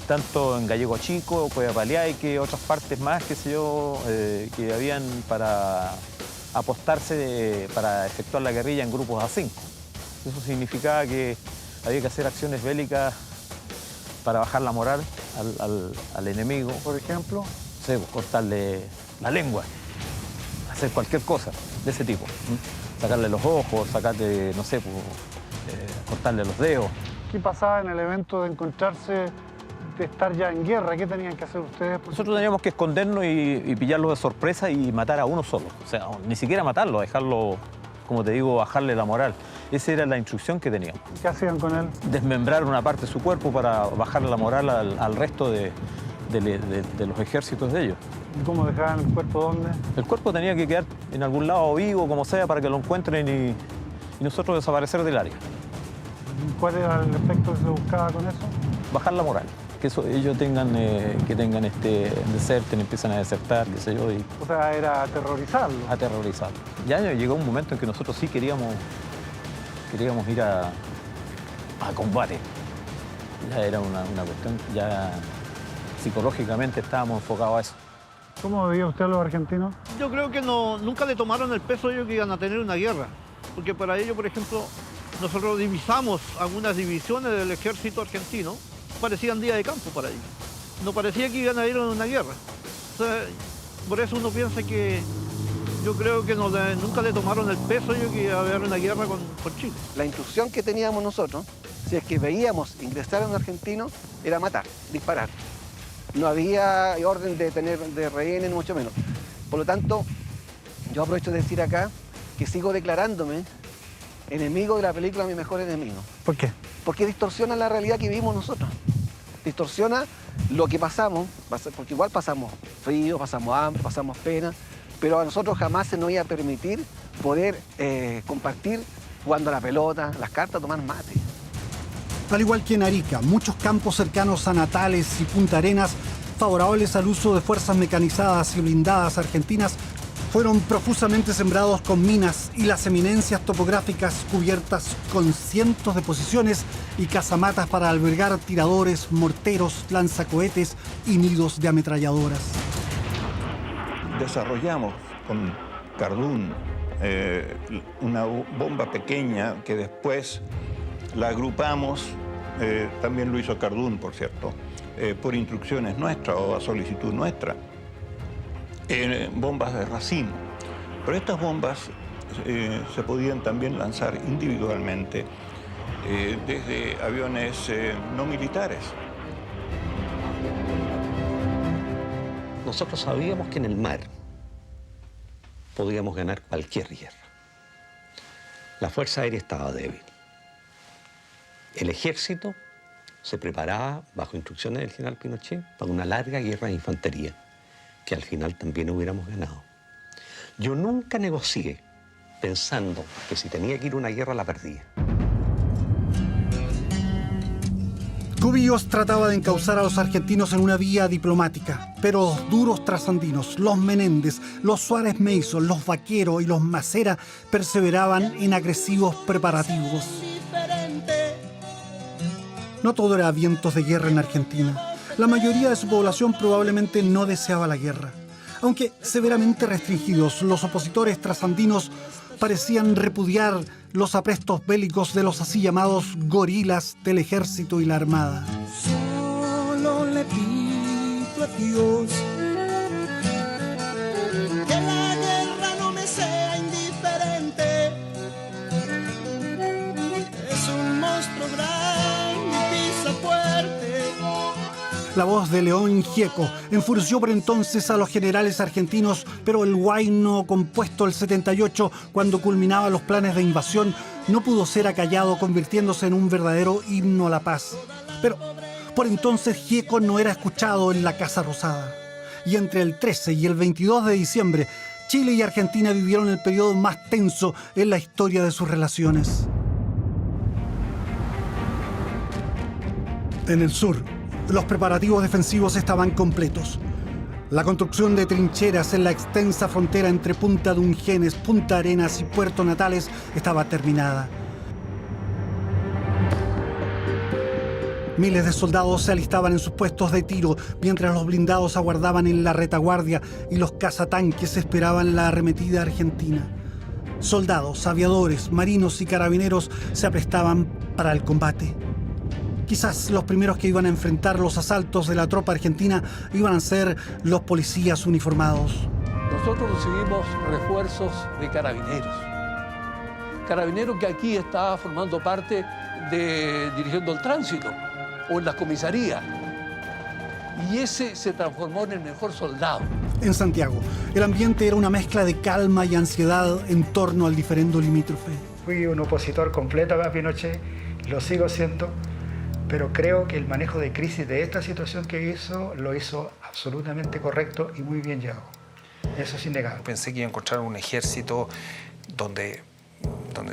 tanto en Gallego Chico, Coyapaliaique, otras partes más, qué sé yo, que habían para apostarse para efectuar la guerrilla en grupos a 5. Eso significaba que había que hacer acciones bélicas para bajar la moral al enemigo. Por ejemplo, cortarle la lengua, hacer cualquier cosa de ese tipo. Sacarle los ojos, cortarle los dedos.
¿Qué pasaba en el evento de encontrarse
de estar ya en guerra, ¿qué tenían que hacer ustedes?
Nosotros teníamos que escondernos y pillarlo de sorpresa y matar a uno solo. O sea, ni siquiera matarlo, dejarlo, como te digo, bajarle la moral. Esa era la instrucción que teníamos.
¿Qué hacían con él?
Desmembrar una parte de su cuerpo para bajarle la moral al resto de los ejércitos de ellos.
¿Y cómo dejaban el cuerpo dónde?
El cuerpo tenía que quedar en algún lado vivo, como sea, para que lo encuentren y nosotros desaparecer del área.
¿Cuál era el efecto que se buscaba con eso?
Bajar la moral, que ellos deserten, empiezan a desertar, qué sé yo.
O sea, era aterrorizarlo.
Aterrorizarlo. Ya llegó un momento en que nosotros sí queríamos ir a combate. Ya era una cuestión, ya psicológicamente estábamos enfocados a eso.
¿Cómo veía usted a los argentinos?
Yo creo que nunca le tomaron el peso ellos que iban a tener una guerra. Porque para ello, por ejemplo, nosotros divisamos algunas divisiones del ejército argentino, parecían días de campo para ellos. No parecía que iban a ir a una guerra. O sea, por eso uno piensa que yo creo que nunca le tomaron el peso ellos que iba a haber una guerra con Chile.
La instrucción que teníamos nosotros, si es que veíamos ingresar a un argentino, era matar, disparar. No había orden de rehenes, ni mucho menos. Por lo tanto, yo aprovecho de decir acá que sigo declarándome enemigo de la película Mi Mejor Enemigo.
¿Por qué?
Porque distorsiona la realidad que vivimos nosotros. Distorsiona lo que pasamos, porque igual pasamos frío, pasamos hambre, pasamos pena, pero a nosotros jamás se nos iba a permitir poder compartir jugando a la pelota, las cartas, tomar mate.
Al igual que en Arica, muchos campos cercanos a Natales y Punta Arenas, favorables al uso de fuerzas mecanizadas y blindadas argentinas, fueron profusamente sembrados con minas y las eminencias topográficas cubiertas con cientos de posiciones y casamatas para albergar tiradores, morteros, lanzacohetes y nidos de ametralladoras.
Desarrollamos con Cardún una bomba pequeña que después la agrupamos, también lo hizo Cardún, por cierto, por instrucciones nuestras o a solicitud nuestra. Bombas de racimo. Pero estas bombas se podían también lanzar individualmente desde aviones no militares.
Nosotros sabíamos que en el mar podíamos ganar cualquier guerra. La Fuerza Aérea estaba débil. El ejército se preparaba, bajo instrucciones del general Pinochet, para una larga guerra de infantería, que al final también hubiéramos ganado. Yo nunca negocié pensando que si tenía que ir a una guerra la perdía.
Cubillos trataba de encauzar a los argentinos en una vía diplomática, pero los duros trasandinos, los Menéndez, los Suárez Mason, los Vaquero y los Macera perseveraban en agresivos preparativos. No todo era vientos de guerra en Argentina. La mayoría de su población probablemente no deseaba la guerra. Aunque severamente restringidos, los opositores trasandinos parecían repudiar los aprestos bélicos de los así llamados gorilas del ejército y la armada.
Solo le pido a Dios que la guerra no me sea indiferente. Es un monstruo grande y pisa fuerte.
La voz de León Gieco enfureció por entonces a los generales argentinos, pero el huayno compuesto el 78, cuando culminaban los planes de invasión, no pudo ser acallado, convirtiéndose en un verdadero himno a la paz. Pero por entonces Gieco no era escuchado en la Casa Rosada. Y entre el 13 y el 22 de diciembre, Chile y Argentina vivieron el periodo más tenso en la historia de sus relaciones. En el sur, los preparativos defensivos estaban completos. La construcción de trincheras en la extensa frontera entre Punta Dungenes, Punta Arenas y Puerto Natales estaba terminada. Miles de soldados se alistaban en sus puestos de tiro, mientras los blindados aguardaban en la retaguardia y los cazatanques esperaban la arremetida argentina. Soldados, aviadores, marinos y carabineros se aprestaban para el combate. Quizás los primeros que iban a enfrentar los asaltos de la tropa argentina iban a ser los policías uniformados.
Nosotros recibimos refuerzos de carabineros. Carabineros que aquí está formando parte de dirigiendo el tránsito o en las comisarías. y ese se transformó en el mejor soldado.
En Santiago, el ambiente era una mezcla de calma y ansiedad en torno al diferendo limítrofe.
Fui un opositor completo a Pinochet, lo sigo siendo, pero creo que el manejo de crisis de esta situación que hizo, lo hizo absolutamente correcto y muy bien llevado. Eso es innegable.
Pensé que iba a encontrar un ejército donde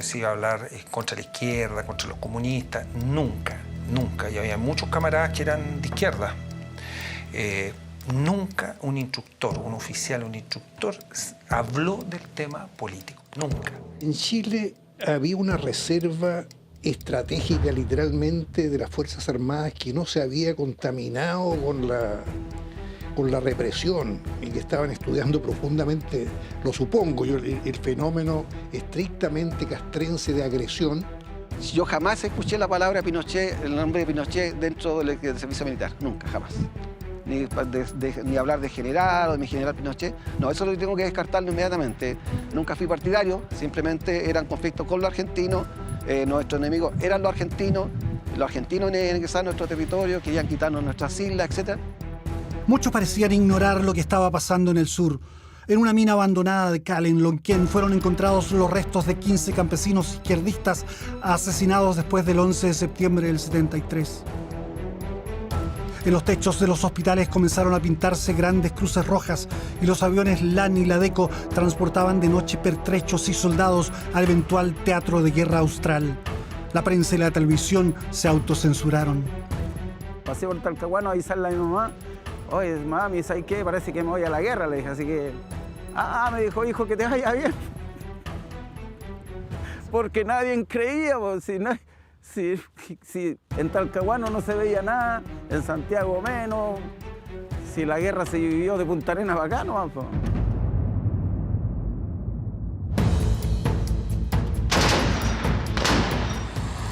se iba a hablar contra la izquierda, contra los comunistas. Nunca. Y había muchos camaradas que eran de izquierda. Nunca un instructor, un oficial, un instructor habló del tema político. Nunca.
En Chile había una reserva estratégica literalmente de las Fuerzas Armadas que no se había contaminado con la represión y que estaban estudiando profundamente, lo supongo yo, el fenómeno estrictamente castrense de agresión.
Yo jamás escuché la palabra Pinochet, el nombre de Pinochet dentro del servicio militar, nunca, jamás. Ni hablar de general o de mi general Pinochet, no, eso lo tengo que descartarlo inmediatamente. Nunca fui partidario, simplemente eran conflictos con los argentinos, nuestros enemigos eran los argentinos ingresaban a nuestro territorio, querían quitarnos nuestras islas, etc.
Muchos parecían ignorar lo que estaba pasando en el sur. En una mina abandonada de Cal, en Lonquén, fueron encontrados los restos de 15 campesinos izquierdistas asesinados después del 11 de septiembre del 73. En los techos de los hospitales comenzaron a pintarse grandes cruces rojas y los aviones LAN y LADECO transportaban de noche pertrechos y soldados al eventual teatro de guerra austral. La prensa y la televisión se autocensuraron.
Pasé por Talcahuano a avisarle a mi mamá. Oye, mami, ¿sabes qué? Parece que me voy a la guerra, le dije, así que... me dijo, hijo, que te vaya bien. Porque nadie creía, pues, si en Talcahuano no se veía nada, en Santiago menos, si la guerra se vivió de Punta Arenas para acá, no, pues.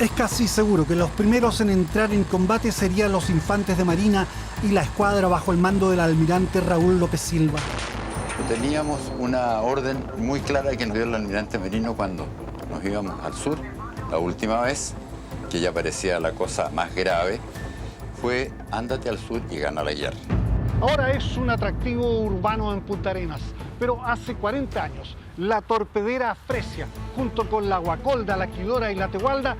Es casi seguro que los primeros en entrar en combate serían los infantes de Marina y la escuadra bajo el mando del almirante Raúl López Silva.
Teníamos una orden muy clara que nos dio el almirante Merino cuando nos íbamos al sur, la última vez, que ya parecía la cosa más grave, fue ándate al sur y gana la guerra.
Ahora es un atractivo urbano en Punta Arenas, pero hace 40 años la torpedera Fresia, junto con la Guacolda, la Quidora y la Tegualda,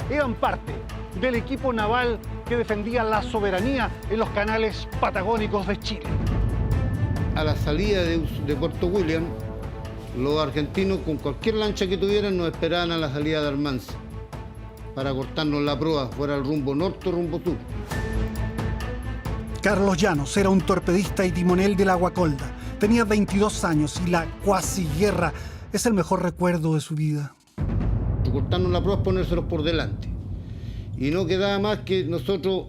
eran parte del equipo naval que defendía la soberanía en los canales patagónicos de Chile.
A la salida de Puerto William, los argentinos con cualquier lancha que tuvieran nos esperaban a la salida de Almanza para cortarnos la proa, fuera el rumbo norte o rumbo sur.
Carlos Llanos era un torpedista y timonel de la Guacolda. Tenía 22 años y la cuasi guerra es el mejor recuerdo de su vida.
Cortarnos la proa es ponérselos por delante. Y no quedaba más que nosotros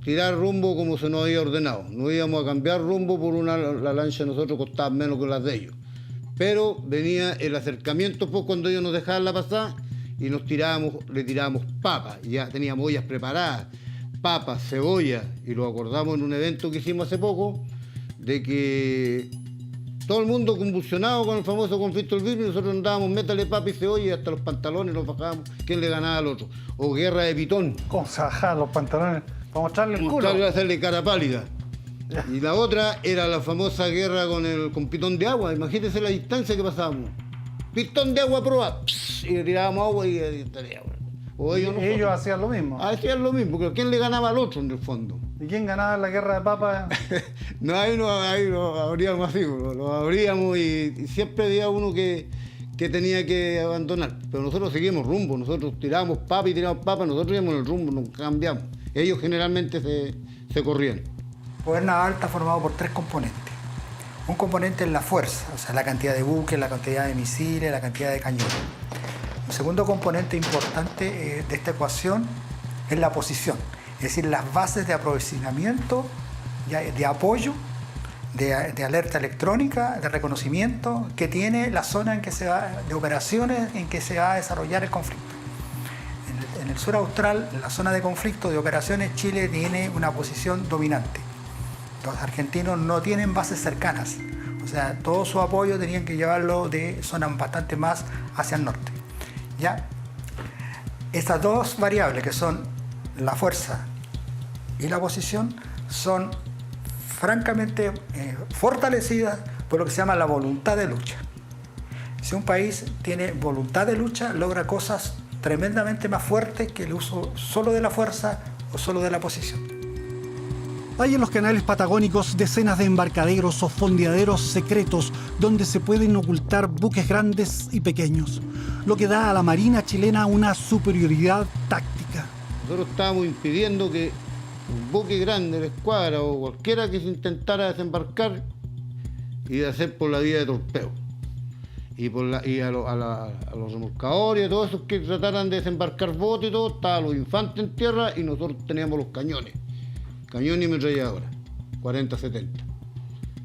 tirar rumbo como se nos había ordenado. No íbamos a cambiar rumbo por la lancha de nosotros costaba menos que las de ellos. Pero venía el acercamiento pues, cuando ellos nos dejaban la pasada y le tirábamos papas. Ya teníamos ollas preparadas, papas, cebolla. Y lo acordamos en un evento que hicimos hace poco, de que todo el mundo convulsionado con el famoso conflicto del vidrio, y nosotros andábamos, métale papa y cebolla y hasta los pantalones nos bajábamos, quién le ganaba al otro. O guerra de pitón.
¿Cómo se bajaban los pantalones? Para mostrarle el culo.
Mostrarle, hacerle cara pálida. Ya. Y la otra era la famosa guerra con pitón de agua. Imagínense la distancia que pasábamos. Pitón de agua a proa, y le tirábamos agua y estaría. O
ellos hacían lo mismo.
Hacían lo mismo, pero ¿quién le ganaba al otro en el fondo?
¿Y quién ganaba la guerra de papas?
No, ahí lo abríamos así, lo abríamos y siempre había uno que tenía que abandonar. Pero nosotros seguimos rumbo, nosotros tirábamos papas y tirábamos papas, nosotros íbamos en el rumbo, nos cambiamos. Ellos generalmente se corrían.
El poder naval está formado por 3 componentes. Un componente es la fuerza, o sea, la cantidad de buques, la cantidad de misiles, la cantidad de cañones. El segundo componente importante de esta ecuación es la posición, es decir, las bases de aprovisionamiento, de apoyo, de alerta electrónica, de reconocimiento que tiene la zona en que de operaciones en que se va a desarrollar el conflicto. En el sur austral, en la zona de conflicto de operaciones, Chile tiene una posición dominante. Los argentinos no tienen bases cercanas, o sea, todo su apoyo tenían que llevarlo de zonas bastante más hacia el norte. ¿Ya? Estas dos variables que son la fuerza y la posición son francamente fortalecidas por lo que se llama la voluntad de lucha. Si un país tiene voluntad de lucha, logra cosas tremendamente más fuertes que el uso solo de la fuerza o solo de la posición.
Hay en los canales patagónicos decenas de embarcaderos o fondeaderos secretos donde se pueden ocultar buques grandes y pequeños, lo que da a la Marina chilena una superioridad táctica.
Nosotros estábamos impidiendo que un buque grande, la escuadra o cualquiera que se intentara desembarcar y de hacer por la vía de torpeo. Y a los remolcadores y a todos esos que trataran de desembarcar botes y todo, estaban los infantes en tierra y nosotros teníamos los cañones y ametralladoras, 40-70.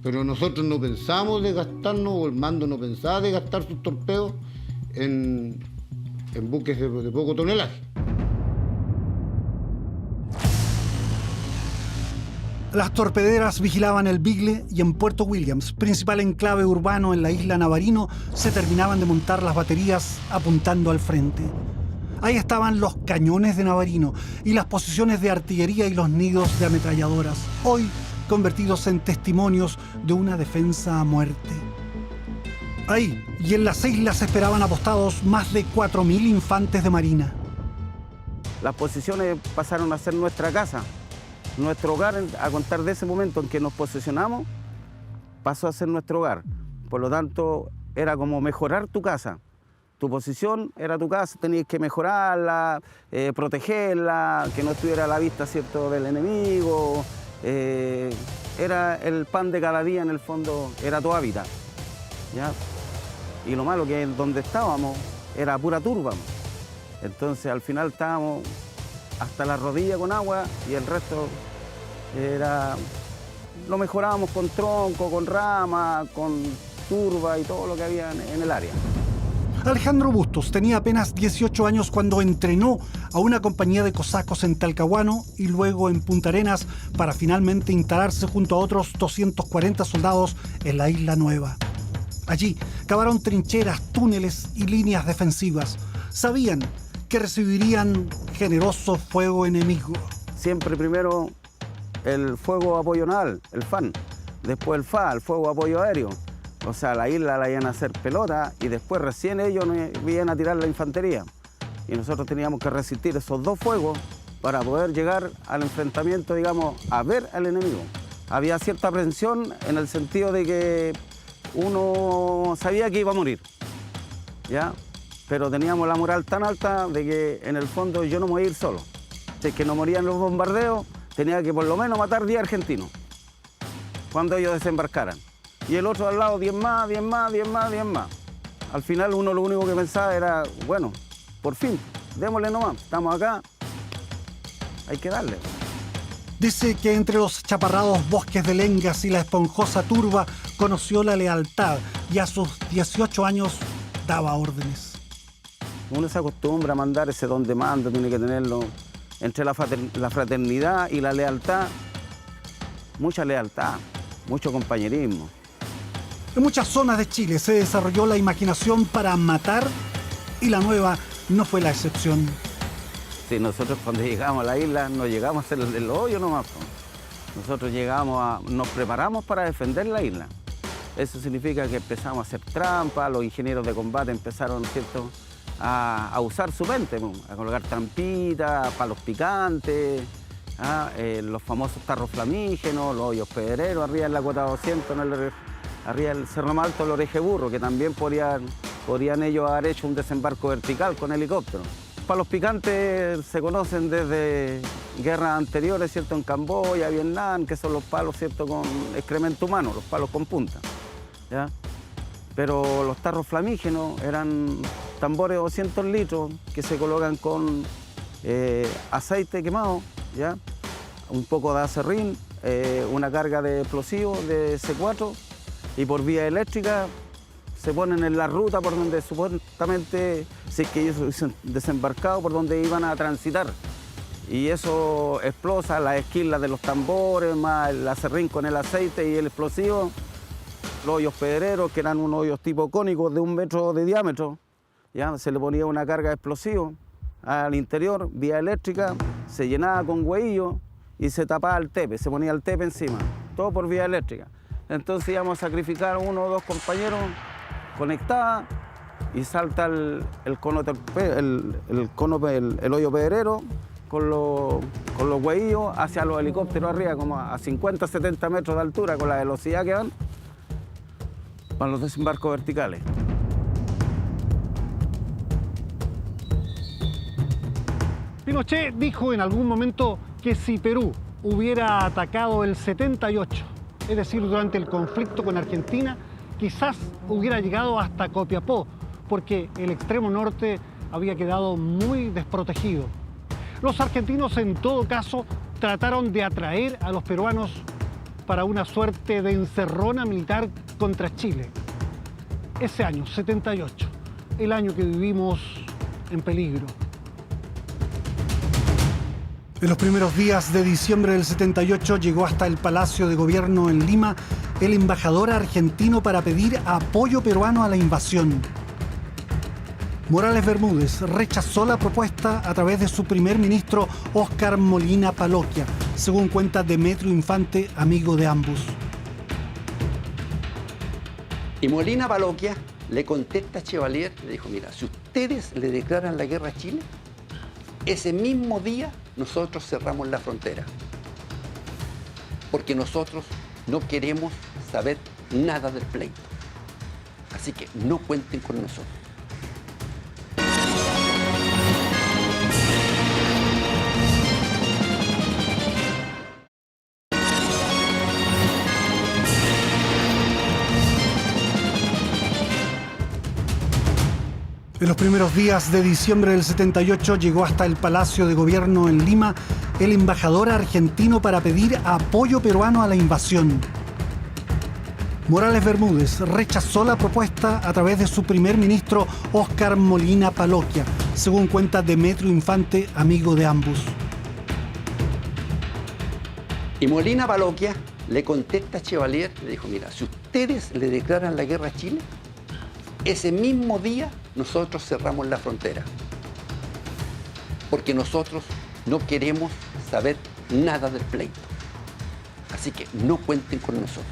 Pero nosotros no pensamos de gastarnos, o el mando no pensaba de gastar sus torpedos en buques de poco tonelaje.
Las torpederas vigilaban el Beagle y en Puerto Williams, principal enclave urbano en la isla Navarino, se terminaban de montar las baterías apuntando al frente. Ahí estaban los cañones de Navarino y las posiciones de artillería y los nidos de ametralladoras, hoy convertidos en testimonios de una defensa a muerte. Ahí y en las islas esperaban apostados más de 4.000 infantes de marina.
Las posiciones pasaron a ser nuestra casa. Nuestro hogar, a contar de ese momento en que nos posesionamos, pasó a ser nuestro hogar. Por lo tanto, era como mejorar tu casa. Tu posición era tu casa, tenías que mejorarla, protegerla, que no estuviera a la vista, ¿cierto?, del enemigo. Era el pan de cada día, en el fondo, era tu hábitat, ¿ya? Y lo malo que donde estábamos era pura turba. Entonces, al final estábamos hasta la rodilla con agua y el resto lo mejorábamos con tronco, con rama, con turba y todo lo que había en el área.
Alejandro Bustos tenía apenas 18 años cuando entrenó a una compañía de cosacos en Talcahuano y luego en Punta Arenas para finalmente instalarse junto a otros 240 soldados en la Isla Nueva. Allí cavaron trincheras, túneles y líneas defensivas. Sabían que recibirían generoso fuego enemigo.
Siempre primero el fuego apoyo naval, el FAN, después el FA, el fuego apoyo aéreo. O sea, la isla la iban a hacer pelota y después recién ellos nos iban a tirar la infantería. Y nosotros teníamos que resistir esos dos fuegos para poder llegar al enfrentamiento, digamos, a ver al enemigo. Había cierta aprensión en el sentido de que uno sabía que iba a morir, ¿ya? Pero teníamos la moral tan alta de que en el fondo yo no me voy a ir solo. Si es que no morían los bombardeos, tenía que por lo menos matar 10 argentinos cuando ellos desembarcaran. Y el otro al lado, 10 más, 10 más, 10 más, 10 más. Al final uno lo único que pensaba era, bueno, por fin, démosle nomás, estamos acá, hay que darle.
Dice que entre los chaparrados bosques de lengas y la esponjosa turba conoció la lealtad y a sus 18 años daba órdenes.
Uno se acostumbra a mandar ese don de mando, tiene que tenerlo entre la fraternidad y la lealtad, mucha lealtad, mucho compañerismo.
En muchas zonas de Chile se desarrolló la imaginación para matar y la Nueva no fue la excepción.
Sí, nosotros cuando llegamos a la isla no llegamos a hacer el hoyo nomás. Nosotros nos preparamos para defender la isla. Eso significa que empezamos a hacer trampas, los ingenieros de combate empezaron, ¿cierto?, a usar su mente, a colocar trampitas, palos picantes, los famosos tarros flamígenos, los hoyos pedreros arriba en la cuota 200, arriba del Cerro Malto, el Oreje Burro, que también podrían ellos haber hecho un desembarco vertical con helicóptero. Palos picantes se conocen desde guerras anteriores, ¿cierto?, en Camboya, Vietnam, que son los palos, ¿cierto?, con excremento humano, los palos con punta, ¿ya? Pero los tarros flamígenos eran tambores de 200 litros que se colocan con aceite quemado, ¿ya?, un poco de acerrín, una carga de explosivos de C4 y por vía eléctrica se ponen en la ruta por donde supuestamente, si es que ellos hubiesen desembarcado, por donde iban a transitar. Y eso explota las esquilas de los tambores, más el acerrín con el aceite y el explosivo. Los hoyos pedreros, que eran unos hoyos tipo cónicos de 1 metro de diámetro, ¿ya? Se le ponía una carga de explosivo al interior, vía eléctrica, se llenaba con hueillo y se tapaba el tepe, se ponía el tepe encima, todo por vía eléctrica. Entonces íbamos a sacrificar 1 o 2 compañeros, conectadas, y salta el hoyo pedrero con los hueillos hacia los helicópteros arriba, como a 50, 70 metros de altura, con la velocidad que van, para los desembarcos verticales.
Pinochet dijo en algún momento que si Perú hubiera atacado el 78, es decir, durante el conflicto con Argentina, quizás hubiera llegado hasta Copiapó, porque el extremo norte había quedado muy desprotegido. Los argentinos, en todo caso, trataron de atraer a los peruanos para una suerte de encerrona militar contra Chile. Ese año, 78, el año que vivimos en peligro. En los primeros días de diciembre del 78 llegó hasta el Palacio de Gobierno en Lima el embajador argentino para pedir apoyo peruano a la invasión. Morales Bermúdez rechazó la propuesta a través de su primer ministro Óscar Molina Paloquia, según cuenta Demetrio Infante, amigo de ambos.
Y Molina Paloquia le contesta a Chevalier, le dijo, mira, si ustedes le declaran la guerra a Chile, ese mismo día nosotros cerramos la frontera. Porque nosotros no queremos saber nada del pleito. Así que no cuenten con nosotros.
En los primeros días de diciembre del 78 llegó hasta el Palacio de Gobierno en Lima el embajador argentino para pedir apoyo peruano a la invasión. Morales Bermúdez rechazó la propuesta a través de su primer ministro Óscar Molina Paloquia, según cuenta Demetrio Infante, amigo de ambos.
Y Molina Paloquia le contesta a Chevalier, le dijo, mira, si ustedes le declaran la guerra a Chile, ese mismo día nosotros cerramos la frontera. Porque nosotros no queremos saber nada del pleito. Así que no cuenten con nosotros.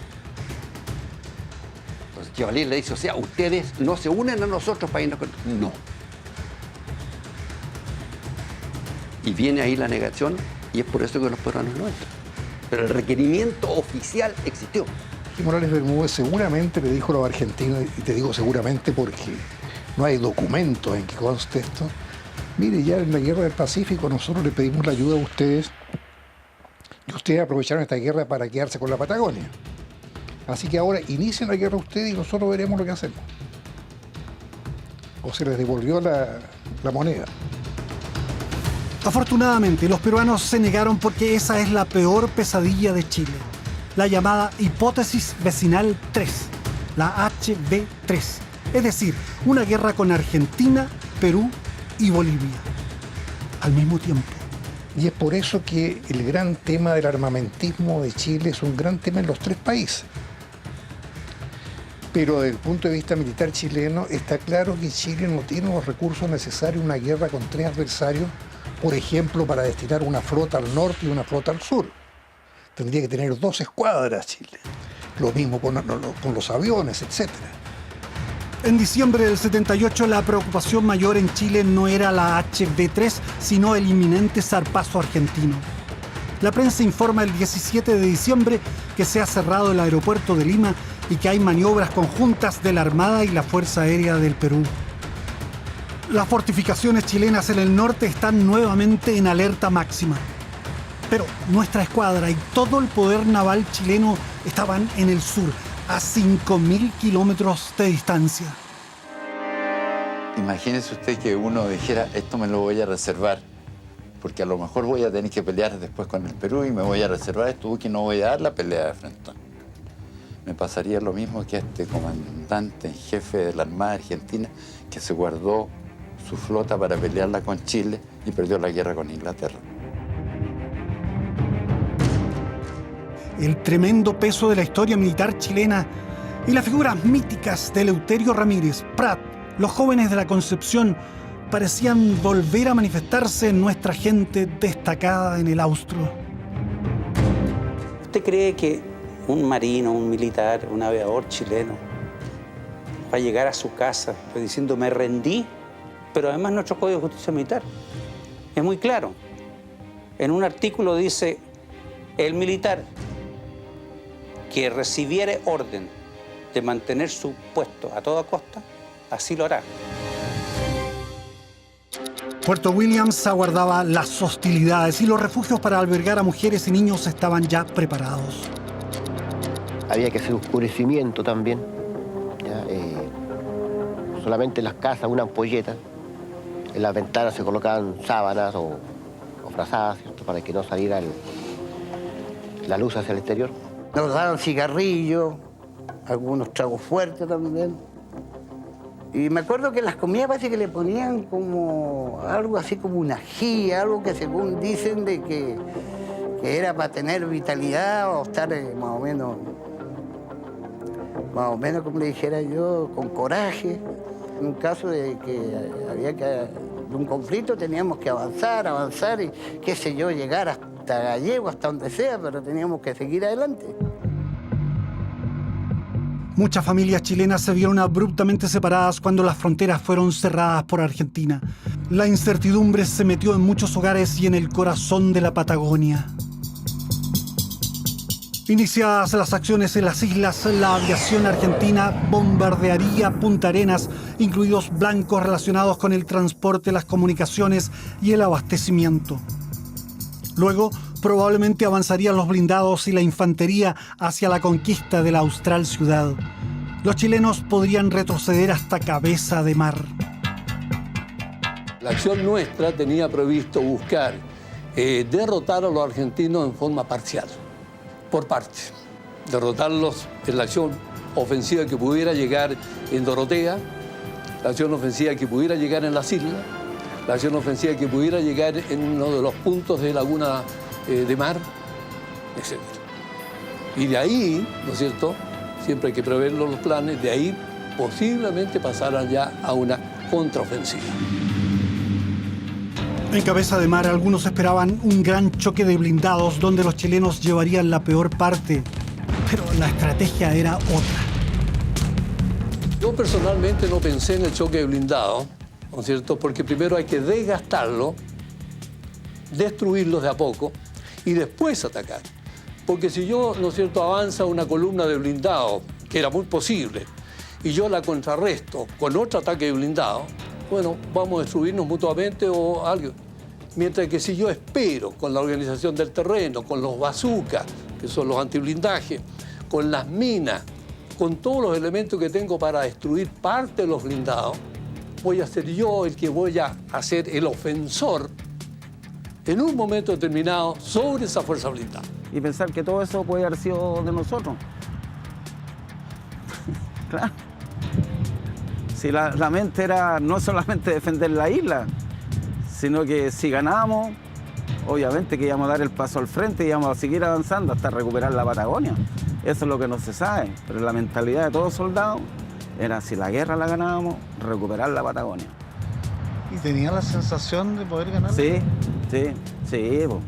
Entonces Chevalier le dice, o sea, ustedes no se unen a nosotros para irnos con... No. Y viene ahí la negación y es por eso que los peruanos no entran. Pero el requerimiento oficial existió.
Y Morales Bermúdez seguramente le dijo a los argentinos, y te digo seguramente porque no hay documentos en que conste esto, mire, ya en la guerra del Pacífico nosotros le pedimos la ayuda a ustedes y ustedes aprovecharon esta guerra para quedarse con la Patagonia. Así que ahora inicien la guerra ustedes y nosotros veremos lo que hacemos. O se les devolvió la moneda.
Afortunadamente, los peruanos se negaron porque esa es la peor pesadilla de Chile. La llamada hipótesis vecinal 3, la HV3, es decir, una guerra con Argentina, Perú y Bolivia al mismo tiempo.
Y es por eso que el gran tema del armamentismo de Chile es un gran tema en los 3 países. Pero desde el punto de vista militar chileno está claro que Chile no tiene los recursos necesarios en una guerra con 3 adversarios, por ejemplo, para destinar una flota al norte y una flota al sur. Tendría que tener 2 escuadras Chile. Lo mismo con los aviones, etc.
En diciembre del 78, la preocupación mayor en Chile no era la HV3, sino el inminente zarpazo argentino. La prensa informa el 17 de diciembre que se ha cerrado el aeropuerto de Lima y que hay maniobras conjuntas de la Armada y la Fuerza Aérea del Perú. Las fortificaciones chilenas en el norte están nuevamente en alerta máxima. Pero nuestra escuadra y todo el poder naval chileno estaban en el sur, a 5.000 kilómetros de distancia.
Imagínese usted que uno dijera, esto me lo voy a reservar, porque a lo mejor voy a tener que pelear después con el Perú y me voy a reservar esto, que no voy a dar la pelea de frente. Me pasaría lo mismo que a este comandante en jefe de la Armada Argentina que se guardó su flota para pelearla con Chile y perdió la guerra con Inglaterra.
El tremendo peso de la historia militar chilena y las figuras míticas de Eleuterio Ramírez, Prat, los jóvenes de la Concepción, parecían volver a manifestarse en nuestra gente destacada en el Austro.
¿Usted cree que un marino, un militar, un aviador chileno va a llegar a su casa pues, diciendo me rendí? Pero además nuestro Código de Justicia Militar es muy claro. En un artículo dice, el militar que recibiere orden de mantener su puesto a toda costa, así lo hará.
Puerto Williams aguardaba las hostilidades y los refugios para albergar a mujeres y niños estaban ya preparados.
Había que hacer oscurecimiento también. ¿Ya? Solamente en las casas una ampolleta. En las ventanas se colocaban sábanas o frazadas, ¿cierto? Para que no saliera la luz hacia el exterior.
Nos daban cigarrillos, algunos tragos fuertes también. Y me acuerdo que en las comidas parece que le ponían como algo así como una ají, algo que según dicen de que era para tener vitalidad o estar más o menos como le dijera yo, con coraje. En un caso de que había que de un conflicto teníamos que avanzar y qué sé yo, llegar hasta Gallego, hasta donde sea, pero teníamos que seguir adelante.
Muchas familias chilenas se vieron abruptamente separadas cuando las fronteras fueron cerradas por Argentina. La incertidumbre se metió en muchos hogares y en el corazón de la Patagonia. Iniciadas las acciones en las islas, la aviación argentina bombardearía Punta Arenas, incluidos blancos relacionados con el transporte, las comunicaciones y el abastecimiento. Luego, probablemente avanzarían los blindados y la infantería hacia la conquista de la austral ciudad. Los chilenos podrían retroceder hasta Cabeza de Mar.
La acción nuestra tenía previsto buscar derrotar a los argentinos en forma parcial, por partes. Derrotarlos en la acción ofensiva que pudiera llegar en Dorotea, la acción ofensiva que pudiera llegar en las islas, la acción ofensiva que pudiera llegar en uno de los puntos de Laguna de Mar, etc. Y de ahí, ¿no es cierto?, siempre hay que preverlo los planes, de ahí posiblemente pasaran ya a una contraofensiva.
En Cabeza de Mar, algunos esperaban un gran choque de blindados donde los chilenos llevarían la peor parte, pero la estrategia era otra.
Yo personalmente no pensé en el choque de blindados, ¿no es cierto?, porque primero hay que desgastarlo, destruirlos de a poco y después atacar. Porque si yo, ¿no es cierto?, avanza una columna de blindado, que era muy posible, y yo la contrarresto con otro ataque de blindado, bueno, vamos a destruirnos mutuamente o algo. Mientras que si yo espero con la organización del terreno, con los bazookas, que son los antiblindajes, con las minas, con todos los elementos que tengo para destruir parte de los blindados, voy a ser yo el que voy a hacer el ofensor en un momento determinado sobre esa fuerza blindada.
Y pensar que todo eso puede haber sido de nosotros. Claro. Si la mente era no solamente defender la isla, sino que si ganábamos, obviamente que íbamos a dar el paso al frente y íbamos a seguir avanzando hasta recuperar la Patagonia. Eso es lo que no se sabe, pero la mentalidad de todos soldados era, si la guerra la ganábamos, recuperar la Patagonia.
¿Y tenía la sensación de poder ganar?
Sí. Po.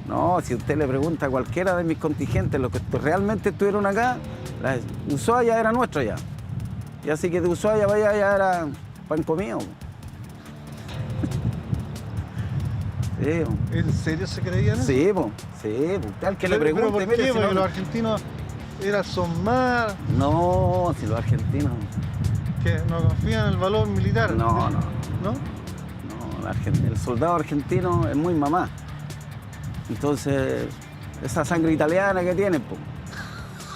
No, si usted le pregunta a cualquiera de mis contingentes, los que realmente estuvieron acá, Ushuaia era nuestro ya. Y así que de Ushuaia para allá ya era pan comido. Sí,
¿En serio se creían eso?
Sí, pues. Al que le pregunte,
¿Pero por qué?
mire,
Porque los argentinos son más...
No, si los argentinos...
¿Que no confían en el valor militar?
No.
¿No?
El soldado argentino es muy mamá. Entonces, esa sangre italiana que tienen, pues.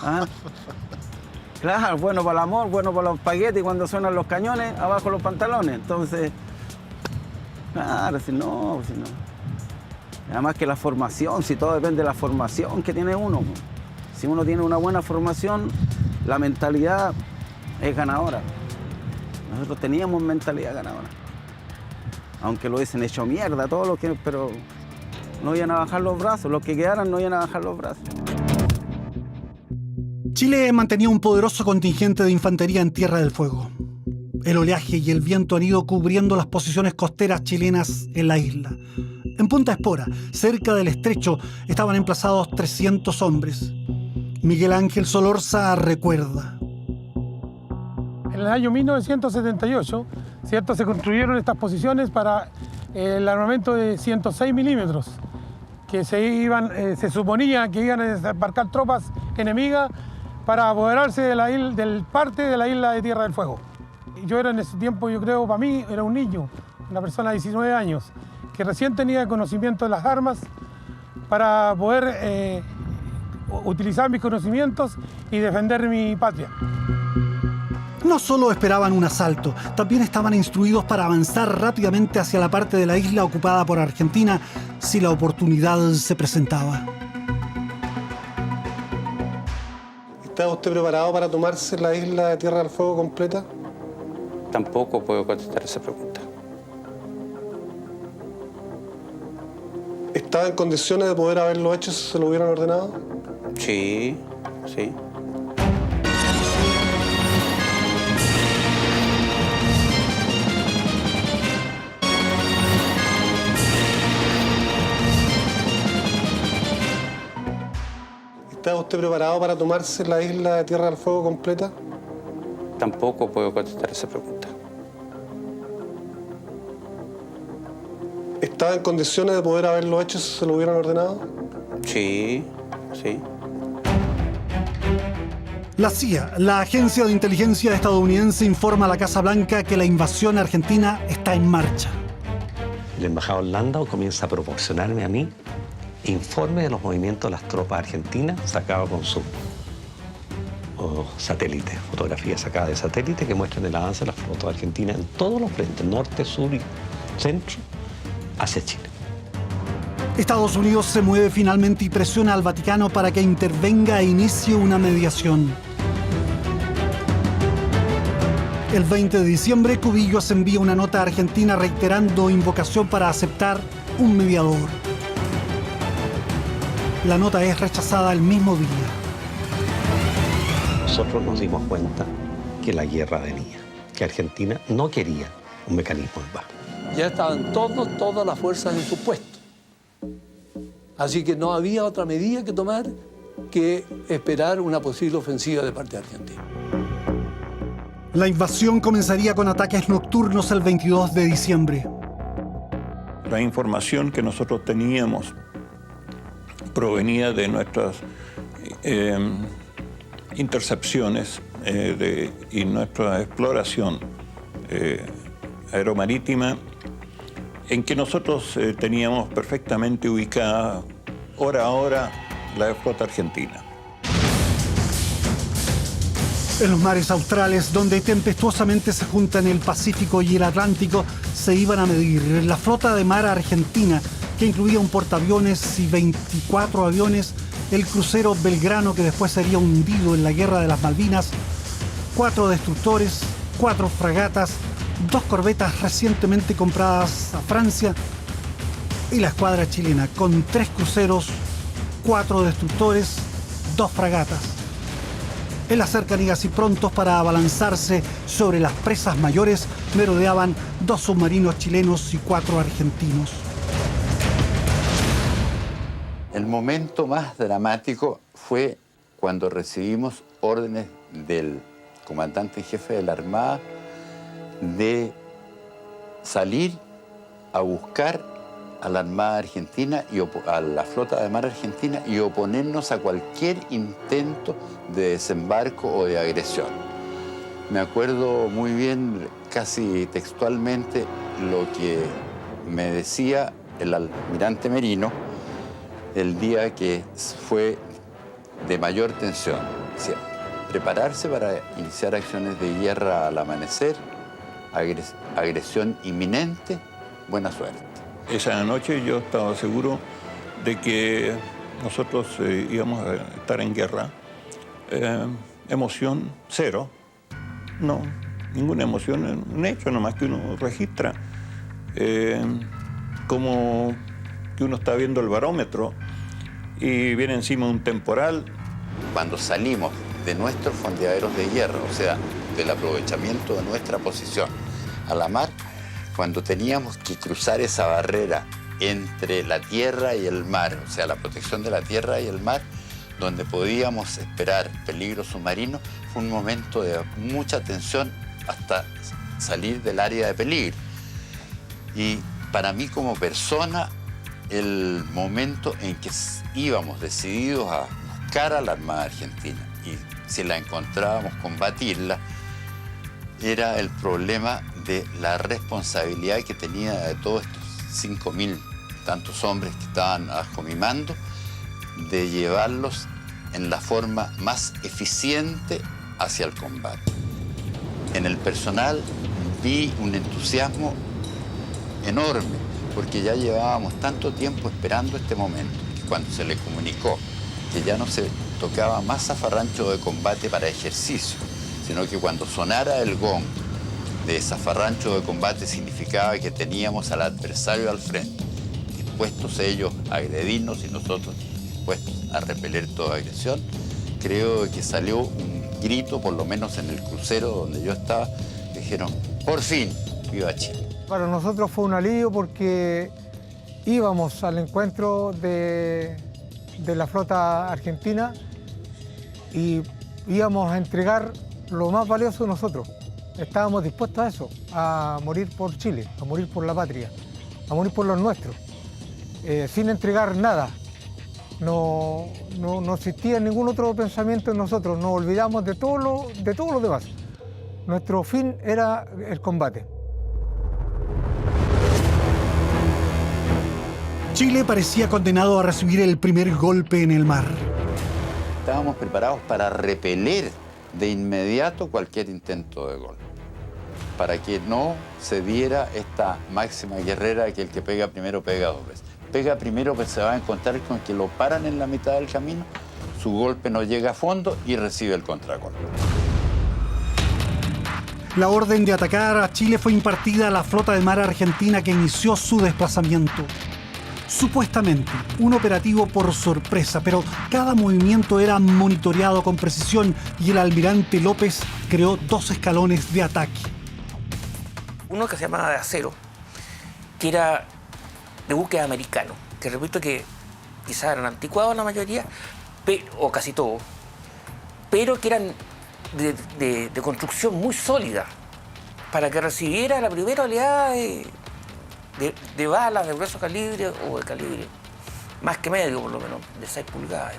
¿Ah? Claro, bueno para el amor, bueno para los espaguetis, cuando suenan los cañones, abajo los pantalones. Entonces, claro, si no. Además que la formación, si todo depende de la formación que tiene uno. Si uno tiene una buena formación, la mentalidad es ganadora. Nosotros teníamos mentalidad ganadora. Aunque lo dicen hecho mierda, todos los que... Pero no iban a bajar los brazos, los que quedaran no iban a bajar los brazos.
Chile mantenía un poderoso contingente de infantería en Tierra del Fuego. El oleaje y el viento han ido cubriendo las posiciones costeras chilenas en la isla. En Punta Espora, cerca del estrecho, estaban emplazados 300 hombres. Miguel Ángel Solorza recuerda.
En el año 1978, ¿cierto?, se construyeron estas posiciones para el armamento de 106 milímetros, que se suponía que iban a desembarcar tropas enemigas para apoderarse del parte de la isla de Tierra del Fuego. Yo era en ese tiempo, yo creo, para mí, era un niño, una persona de 19 años, que recién tenía conocimiento de las armas para poder utilizar mis conocimientos y defender mi patria.
No solo esperaban un asalto, también estaban instruidos para avanzar rápidamente hacia la parte de la isla ocupada por Argentina si la oportunidad se presentaba.
¿Está usted preparado para tomarse la isla de Tierra del Fuego completa?
Tampoco puedo contestar esa pregunta.
¿Estaba en condiciones de poder haberlo hecho si se lo hubieran ordenado?
Sí, sí.
¿Está usted preparado para tomarse la isla de Tierra del Fuego completa?
Tampoco puedo contestar esa pregunta.
¿Estaba en condiciones de poder haberlo hecho si se lo hubieran ordenado?
Sí, sí.
La CIA, la agencia de inteligencia estadounidense, informa a la Casa Blanca que la invasión argentina está en marcha.
El embajador Landau comienza a proporcionarme a mí informe de los movimientos de las tropas argentinas sacados con su satélite, fotografías sacadas de satélite que muestran el avance de las flotas argentinas en todos los frentes, norte, sur y centro, hacia Chile.
Estados Unidos se mueve finalmente y presiona al Vaticano para que intervenga e inicie una mediación. El 20 de diciembre, Cubillos envía una nota a Argentina reiterando invocación para aceptar un mediador. La nota es rechazada el mismo día.
Nosotros nos dimos cuenta que la guerra venía, que Argentina no quería un mecanismo de paz.
Ya estaban todas las fuerzas en su puesto. Así que no había otra medida que tomar que esperar una posible ofensiva de parte de Argentina.
La invasión comenzaría con ataques nocturnos el 22 de diciembre.
La información que nosotros teníamos provenía de nuestras intercepciones y nuestra exploración aeromarítima, en que nosotros teníamos perfectamente ubicada, hora a hora, la flota argentina.
En los mares australes, donde tempestuosamente se juntan el Pacífico y el Atlántico, se iban a medir la flota de mar argentina, que incluía un portaaviones y 24 aviones, el crucero Belgrano, que después sería hundido en la Guerra de las Malvinas, 4 destructores, 4 fragatas, 2 corbetas recientemente compradas a Francia y la escuadra chilena, con 3 cruceros, 4 destructores, 2 fragatas. En las cercanías y prontos para abalanzarse sobre las presas mayores, merodeaban 2 submarinos chilenos y 4 argentinos.
El momento más dramático fue cuando recibimos órdenes del comandante en jefe de la Armada de salir a buscar a la Armada Argentina y a la flota de mar argentina y oponernos a cualquier intento de desembarco o de agresión. Me acuerdo muy bien, casi textualmente, lo que me decía el almirante Merino el día que fue de mayor tensión. Decía, prepararse para iniciar acciones de guerra al amanecer, agresión inminente, buena suerte.
Esa noche yo estaba seguro de que nosotros íbamos a estar en guerra. Emoción cero. No, ninguna emoción, un hecho nomás que uno registra. Como que uno está viendo el barómetro y viene encima un temporal.
Cuando salimos de nuestros fondeaderos de guerra, o sea, del aprovechamiento de nuestra posición a la mar, cuando teníamos que cruzar esa barrera entre la tierra y el mar, o sea, la protección de la tierra y el mar, donde podíamos esperar peligro submarino, fue un momento de mucha tensión hasta salir del área de peligro. Y para mí como persona, el momento en que íbamos decididos a buscar a la Armada Argentina y si la encontrábamos, combatirla, era el problema de la responsabilidad que tenía de todos estos 5.000 tantos hombres que estaban bajo mi mando, de llevarlos en la forma más eficiente hacia el combate. En el personal vi un entusiasmo enorme, porque ya llevábamos tanto tiempo esperando este momento, que cuando se le comunicó que ya no se tocaba más zafarrancho de combate para ejercicio, sino que cuando sonara el gong de zafarrancho de combate significaba que teníamos al adversario al frente, dispuestos ellos a agredirnos y nosotros dispuestos a repeler toda agresión. Creo que salió un grito, por lo menos en el crucero donde yo estaba, dijeron, por fin, viva Chile.
Para nosotros fue un alivio porque íbamos al encuentro de la flota argentina y íbamos a entregar lo más valioso de nosotros. Estábamos dispuestos a eso, a morir por Chile, a morir por la patria, a morir por los nuestros, sin entregar nada. No existía ningún otro pensamiento en nosotros, nos olvidamos de todo lo demás. Nuestro fin era el combate.
Chile parecía condenado a recibir el primer golpe en el mar.
Estábamos preparados para repeler de inmediato cualquier intento de golpe, para que no se diera esta máxima guerrera que el que pega primero pega dos veces. Pega primero, pues se va a encontrar con que lo paran en la mitad del camino, su golpe no llega a fondo y recibe el contragolpe.
La orden de atacar a Chile fue impartida a la flota de mar argentina que inició su desplazamiento. Supuestamente, un operativo por sorpresa, pero cada movimiento era monitoreado con precisión y el almirante López creó 2 escalones de ataque.
Uno que se llamaba de acero, que era de buques americanos, que repito que quizás eran anticuados la mayoría, o casi todos, pero que eran de construcción muy sólida, para que recibiera la primera oleada de balas de grueso calibre o de calibre más que medio, por lo menos, de 6 pulgadas,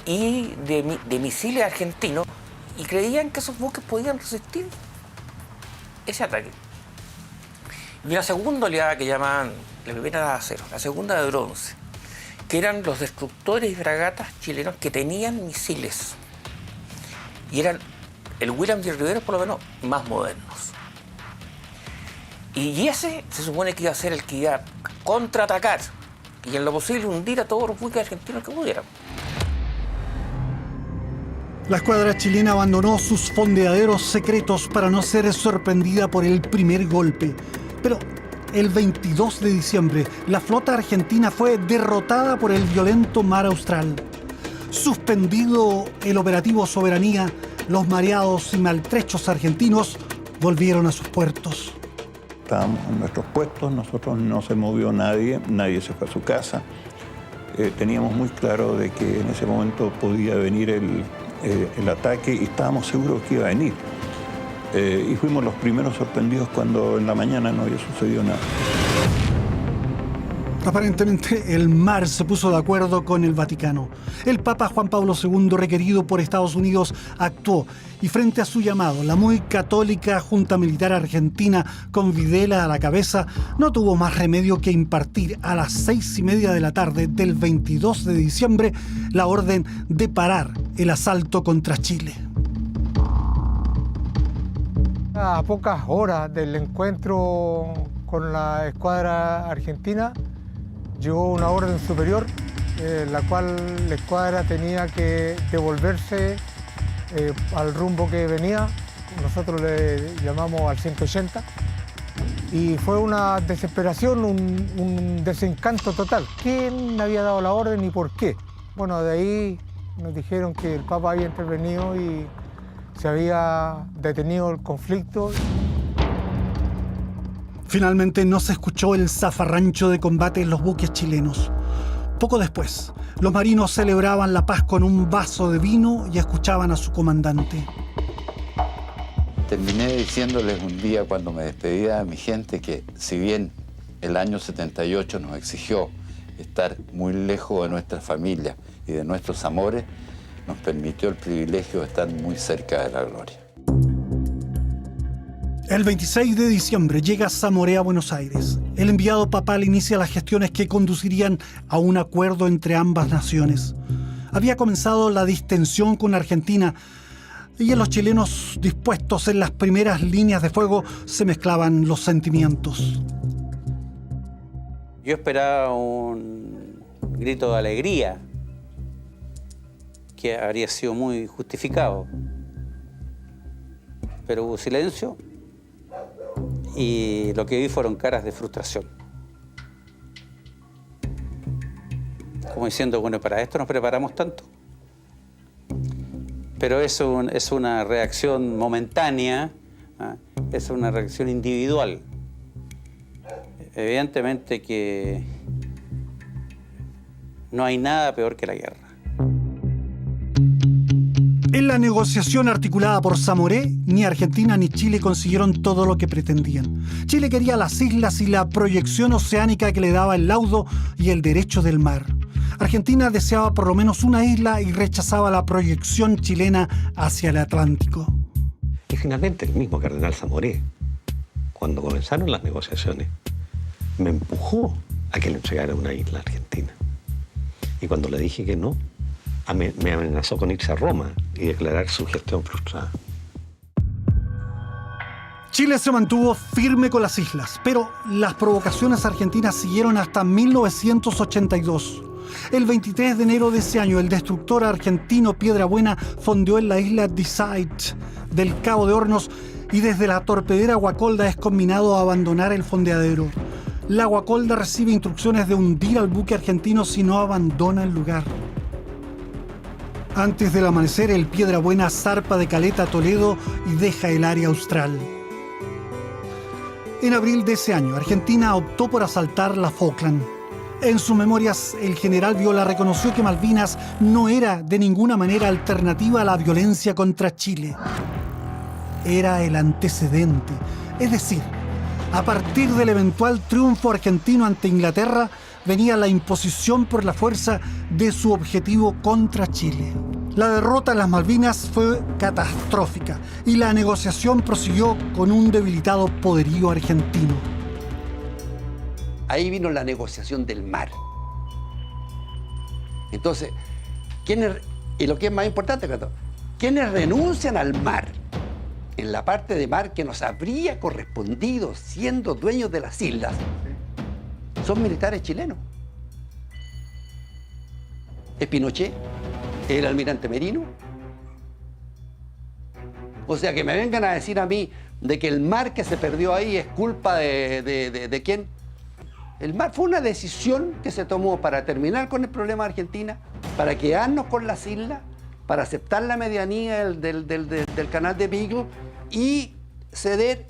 y de misiles argentinos, y creían que esos buques podían resistir ese ataque. Y una segunda oleada que llamaban, la primera era de acero, la segunda de bronce, que eran los destructores y fragatas chilenos que tenían misiles, y eran el Williams y el Rivero por lo menos más modernos. Y ese se supone que iba a ser el que iba a contraatacar y en lo posible hundir a todos los buques argentinos que pudieran.
La escuadra chilena abandonó sus fondeaderos secretos para no ser sorprendida por el primer golpe. Pero el 22 de diciembre, la flota argentina fue derrotada por el violento mar Austral. Suspendido el operativo Soberanía, los mareados y maltrechos argentinos volvieron a sus puertos.
Estábamos en nuestros puestos, nosotros no se movió nadie, nadie se fue a su casa. Teníamos muy claro de que en ese momento podía venir el ataque y estábamos seguros que iba a venir. Y fuimos los primeros sorprendidos cuando en la mañana no había sucedido nada.
Aparentemente, el mar se puso de acuerdo con el Vaticano. El Papa Juan Pablo II, requerido por Estados Unidos, actuó. Y frente a su llamado, la muy católica Junta Militar Argentina, con Videla a la cabeza, no tuvo más remedio que impartir a las 6:30 de la tarde del 22 de diciembre la orden de parar el asalto contra Chile.
A pocas horas del encuentro con la escuadra argentina, llegó una orden superior, la cual la escuadra tenía que devolverse al rumbo que venía. Nosotros le llamamos al 180. Y fue una desesperación, un desencanto total. ¿Quién había dado la orden y por qué? Bueno, de ahí nos dijeron que el Papa había intervenido y se había detenido el conflicto.
Finalmente no se escuchó el zafarrancho de combate en los buques chilenos. Poco después, los marinos celebraban la paz con un vaso de vino y escuchaban a su comandante.
Terminé diciéndoles un día cuando me despedía de mi gente que si bien el año 78 nos exigió estar muy lejos de nuestra familia y de nuestros amores, nos permitió el privilegio de estar muy cerca de la gloria.
El 26 de diciembre llega Zamoré a Buenos Aires. El enviado papal inicia las gestiones que conducirían a un acuerdo entre ambas naciones. Había comenzado la distensión con Argentina y en los chilenos dispuestos en las primeras líneas de fuego se mezclaban los sentimientos.
Yo esperaba un grito de alegría que habría sido muy justificado, pero hubo silencio y lo que vi fueron caras de frustración. Como diciendo, bueno, ¿para esto nos preparamos tanto? Pero eso es una reacción momentánea, es una reacción individual. Evidentemente que no hay nada peor que la guerra.
En la negociación articulada por Zamoré, ni Argentina ni Chile consiguieron todo lo que pretendían. Chile quería las islas y la proyección oceánica que le daba el laudo y el derecho del mar. Argentina deseaba por lo menos una isla y rechazaba la proyección chilena hacia el Atlántico.
Y finalmente el mismo cardenal Zamoré, cuando comenzaron las negociaciones, me empujó a que le entregara una isla a Argentina. Y cuando le dije que no, me amenazó con irse a Roma y declarar su gestión frustrada.
Chile se mantuvo firme con las islas, pero las provocaciones argentinas siguieron hasta 1982. El 23 de enero de ese año, el destructor argentino Piedrabuena fondeó en la isla Deicide del Cabo de Hornos y desde la torpedera Guacolda es conminado a abandonar el fondeadero. La Guacolda recibe instrucciones de hundir al buque argentino si no abandona el lugar. Antes del amanecer, el Piedrabuena zarpa de Caleta a Toledo y deja el área austral. En abril de ese año, Argentina optó por asaltar la Falkland. En sus memorias, el general Viola reconoció que Malvinas no era de ninguna manera alternativa a la violencia contra Chile. Era el antecedente. Es decir, a partir del eventual triunfo argentino ante Inglaterra, venía la imposición por la fuerza de su objetivo contra Chile. La derrota en las Malvinas fue catastrófica y la negociación prosiguió con un debilitado poderío argentino.
Ahí vino la negociación del mar. Entonces, y lo que es más importante, ¿quiénes renuncian al mar? En la parte de mar que nos habría correspondido siendo dueños de las islas, son militares chilenos. Es Pinochet, es el almirante Merino. O sea, que me vengan a decir a mí de que el mar que se perdió ahí es culpa de ¿quién? El mar fue una decisión que se tomó para terminar con el problema de Argentina, para quedarnos con las islas, para aceptar la medianía del canal de Beagle y ceder,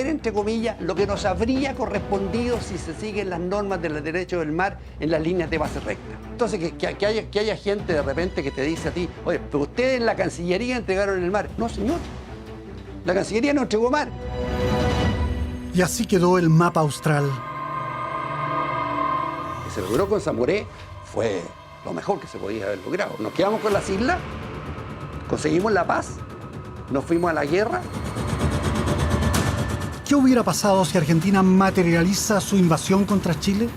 entre comillas, lo que nos habría correspondido si se siguen las normas del derecho del mar en las líneas de base recta. Entonces, que haya gente de repente que te dice a ti, oye, pero ustedes en la Cancillería entregaron el mar. No, señor. La Cancillería no entregó mar.
Y así quedó el mapa austral.
Que se logró con Zamoré fue lo mejor que se podía haber logrado. Nos quedamos con las islas, conseguimos la paz, nos fuimos a la guerra.
¿Qué hubiera pasado si Argentina materializa su invasión contra Chile?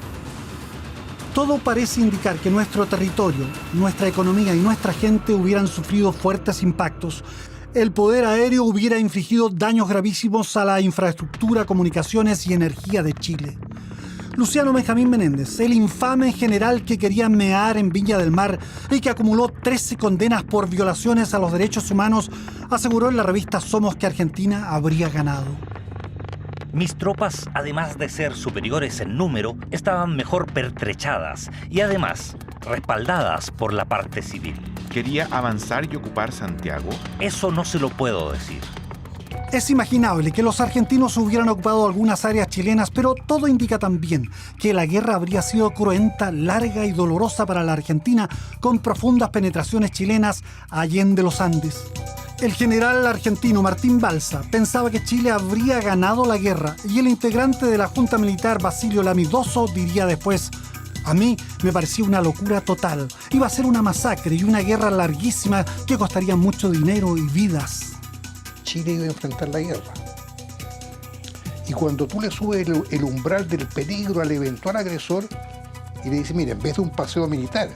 Todo parece indicar que nuestro territorio, nuestra economía y nuestra gente hubieran sufrido fuertes impactos. El poder aéreo hubiera infligido daños gravísimos a la infraestructura, comunicaciones y energía de Chile. Luciano Benjamín Menéndez, el infame general que quería mear en Viña del Mar y que acumuló 13 condenas por violaciones a los derechos humanos, aseguró en la revista Somos que Argentina habría ganado.
Mis tropas, además de ser superiores en número, estaban mejor pertrechadas y además respaldadas por la parte civil.
quería avanzar y ocupar Santiago?
Eso no se lo puedo decir.
Es imaginable que los argentinos hubieran ocupado algunas áreas chilenas, pero todo indica también que la guerra habría sido cruenta, larga y dolorosa para la Argentina, con profundas penetraciones chilenas allende los Andes. El general argentino Martín Balsa pensaba que Chile habría ganado la guerra y el integrante de la Junta Militar Basilio Lamidoso diría después: a mí me parecía una locura total. Iba a ser una masacre y una guerra larguísima que costaría mucho dinero y vidas.
Chile iba a enfrentar la guerra. Y cuando tú le subes el umbral del peligro al eventual agresor y le dices, mire, en vez de un paseo militar,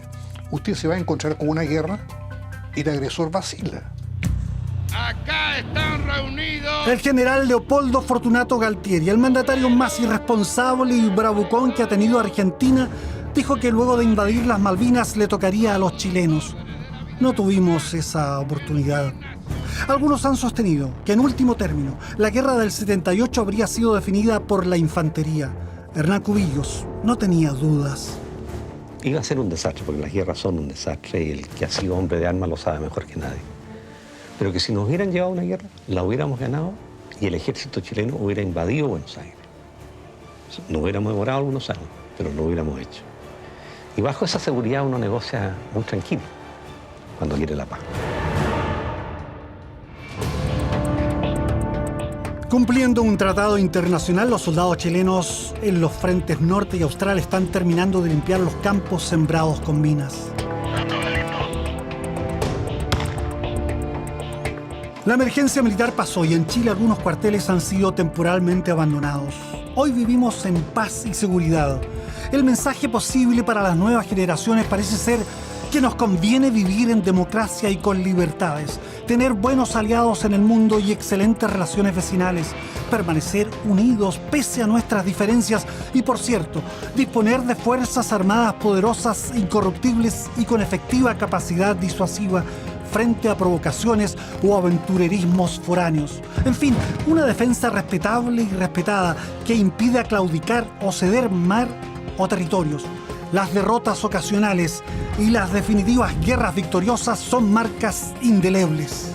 usted se va a encontrar con una guerra, el agresor vacila.
Acá están reunidos.
El general Leopoldo Fortunato Galtieri, el mandatario más irresponsable y bravucón que ha tenido Argentina, dijo que luego de invadir las Malvinas le tocaría a los chilenos. No tuvimos esa oportunidad. Algunos han sostenido que, en último término, la guerra del 78 habría sido definida por la infantería. Hernán Cubillos no tenía dudas.
Iba a ser un desastre, porque las guerras son un desastre y el que ha sido hombre de armas lo sabe mejor que nadie. Pero que si nos hubieran llevado a una guerra, la hubiéramos ganado y el ejército chileno hubiera invadido Buenos Aires. Nos hubiéramos demorado algunos años, pero lo hubiéramos hecho. Y bajo esa seguridad uno negocia muy tranquilo cuando quiere la paz.
Cumpliendo un tratado internacional, los soldados chilenos en los frentes norte y austral están terminando de limpiar los campos sembrados con minas. La emergencia militar pasó y en Chile algunos cuarteles han sido temporalmente abandonados. Hoy vivimos en paz y seguridad. El mensaje posible para las nuevas generaciones parece ser que nos conviene vivir en democracia y con libertades, tener buenos aliados en el mundo y excelentes relaciones vecinales, permanecer unidos pese a nuestras diferencias y, por cierto, disponer de fuerzas armadas poderosas, incorruptibles y con efectiva capacidad disuasiva frente a provocaciones o aventurerismos foráneos. En fin, una defensa respetable y respetada que impida claudicar o ceder mar o territorios. Las derrotas ocasionales y las definitivas guerras victoriosas son marcas indelebles.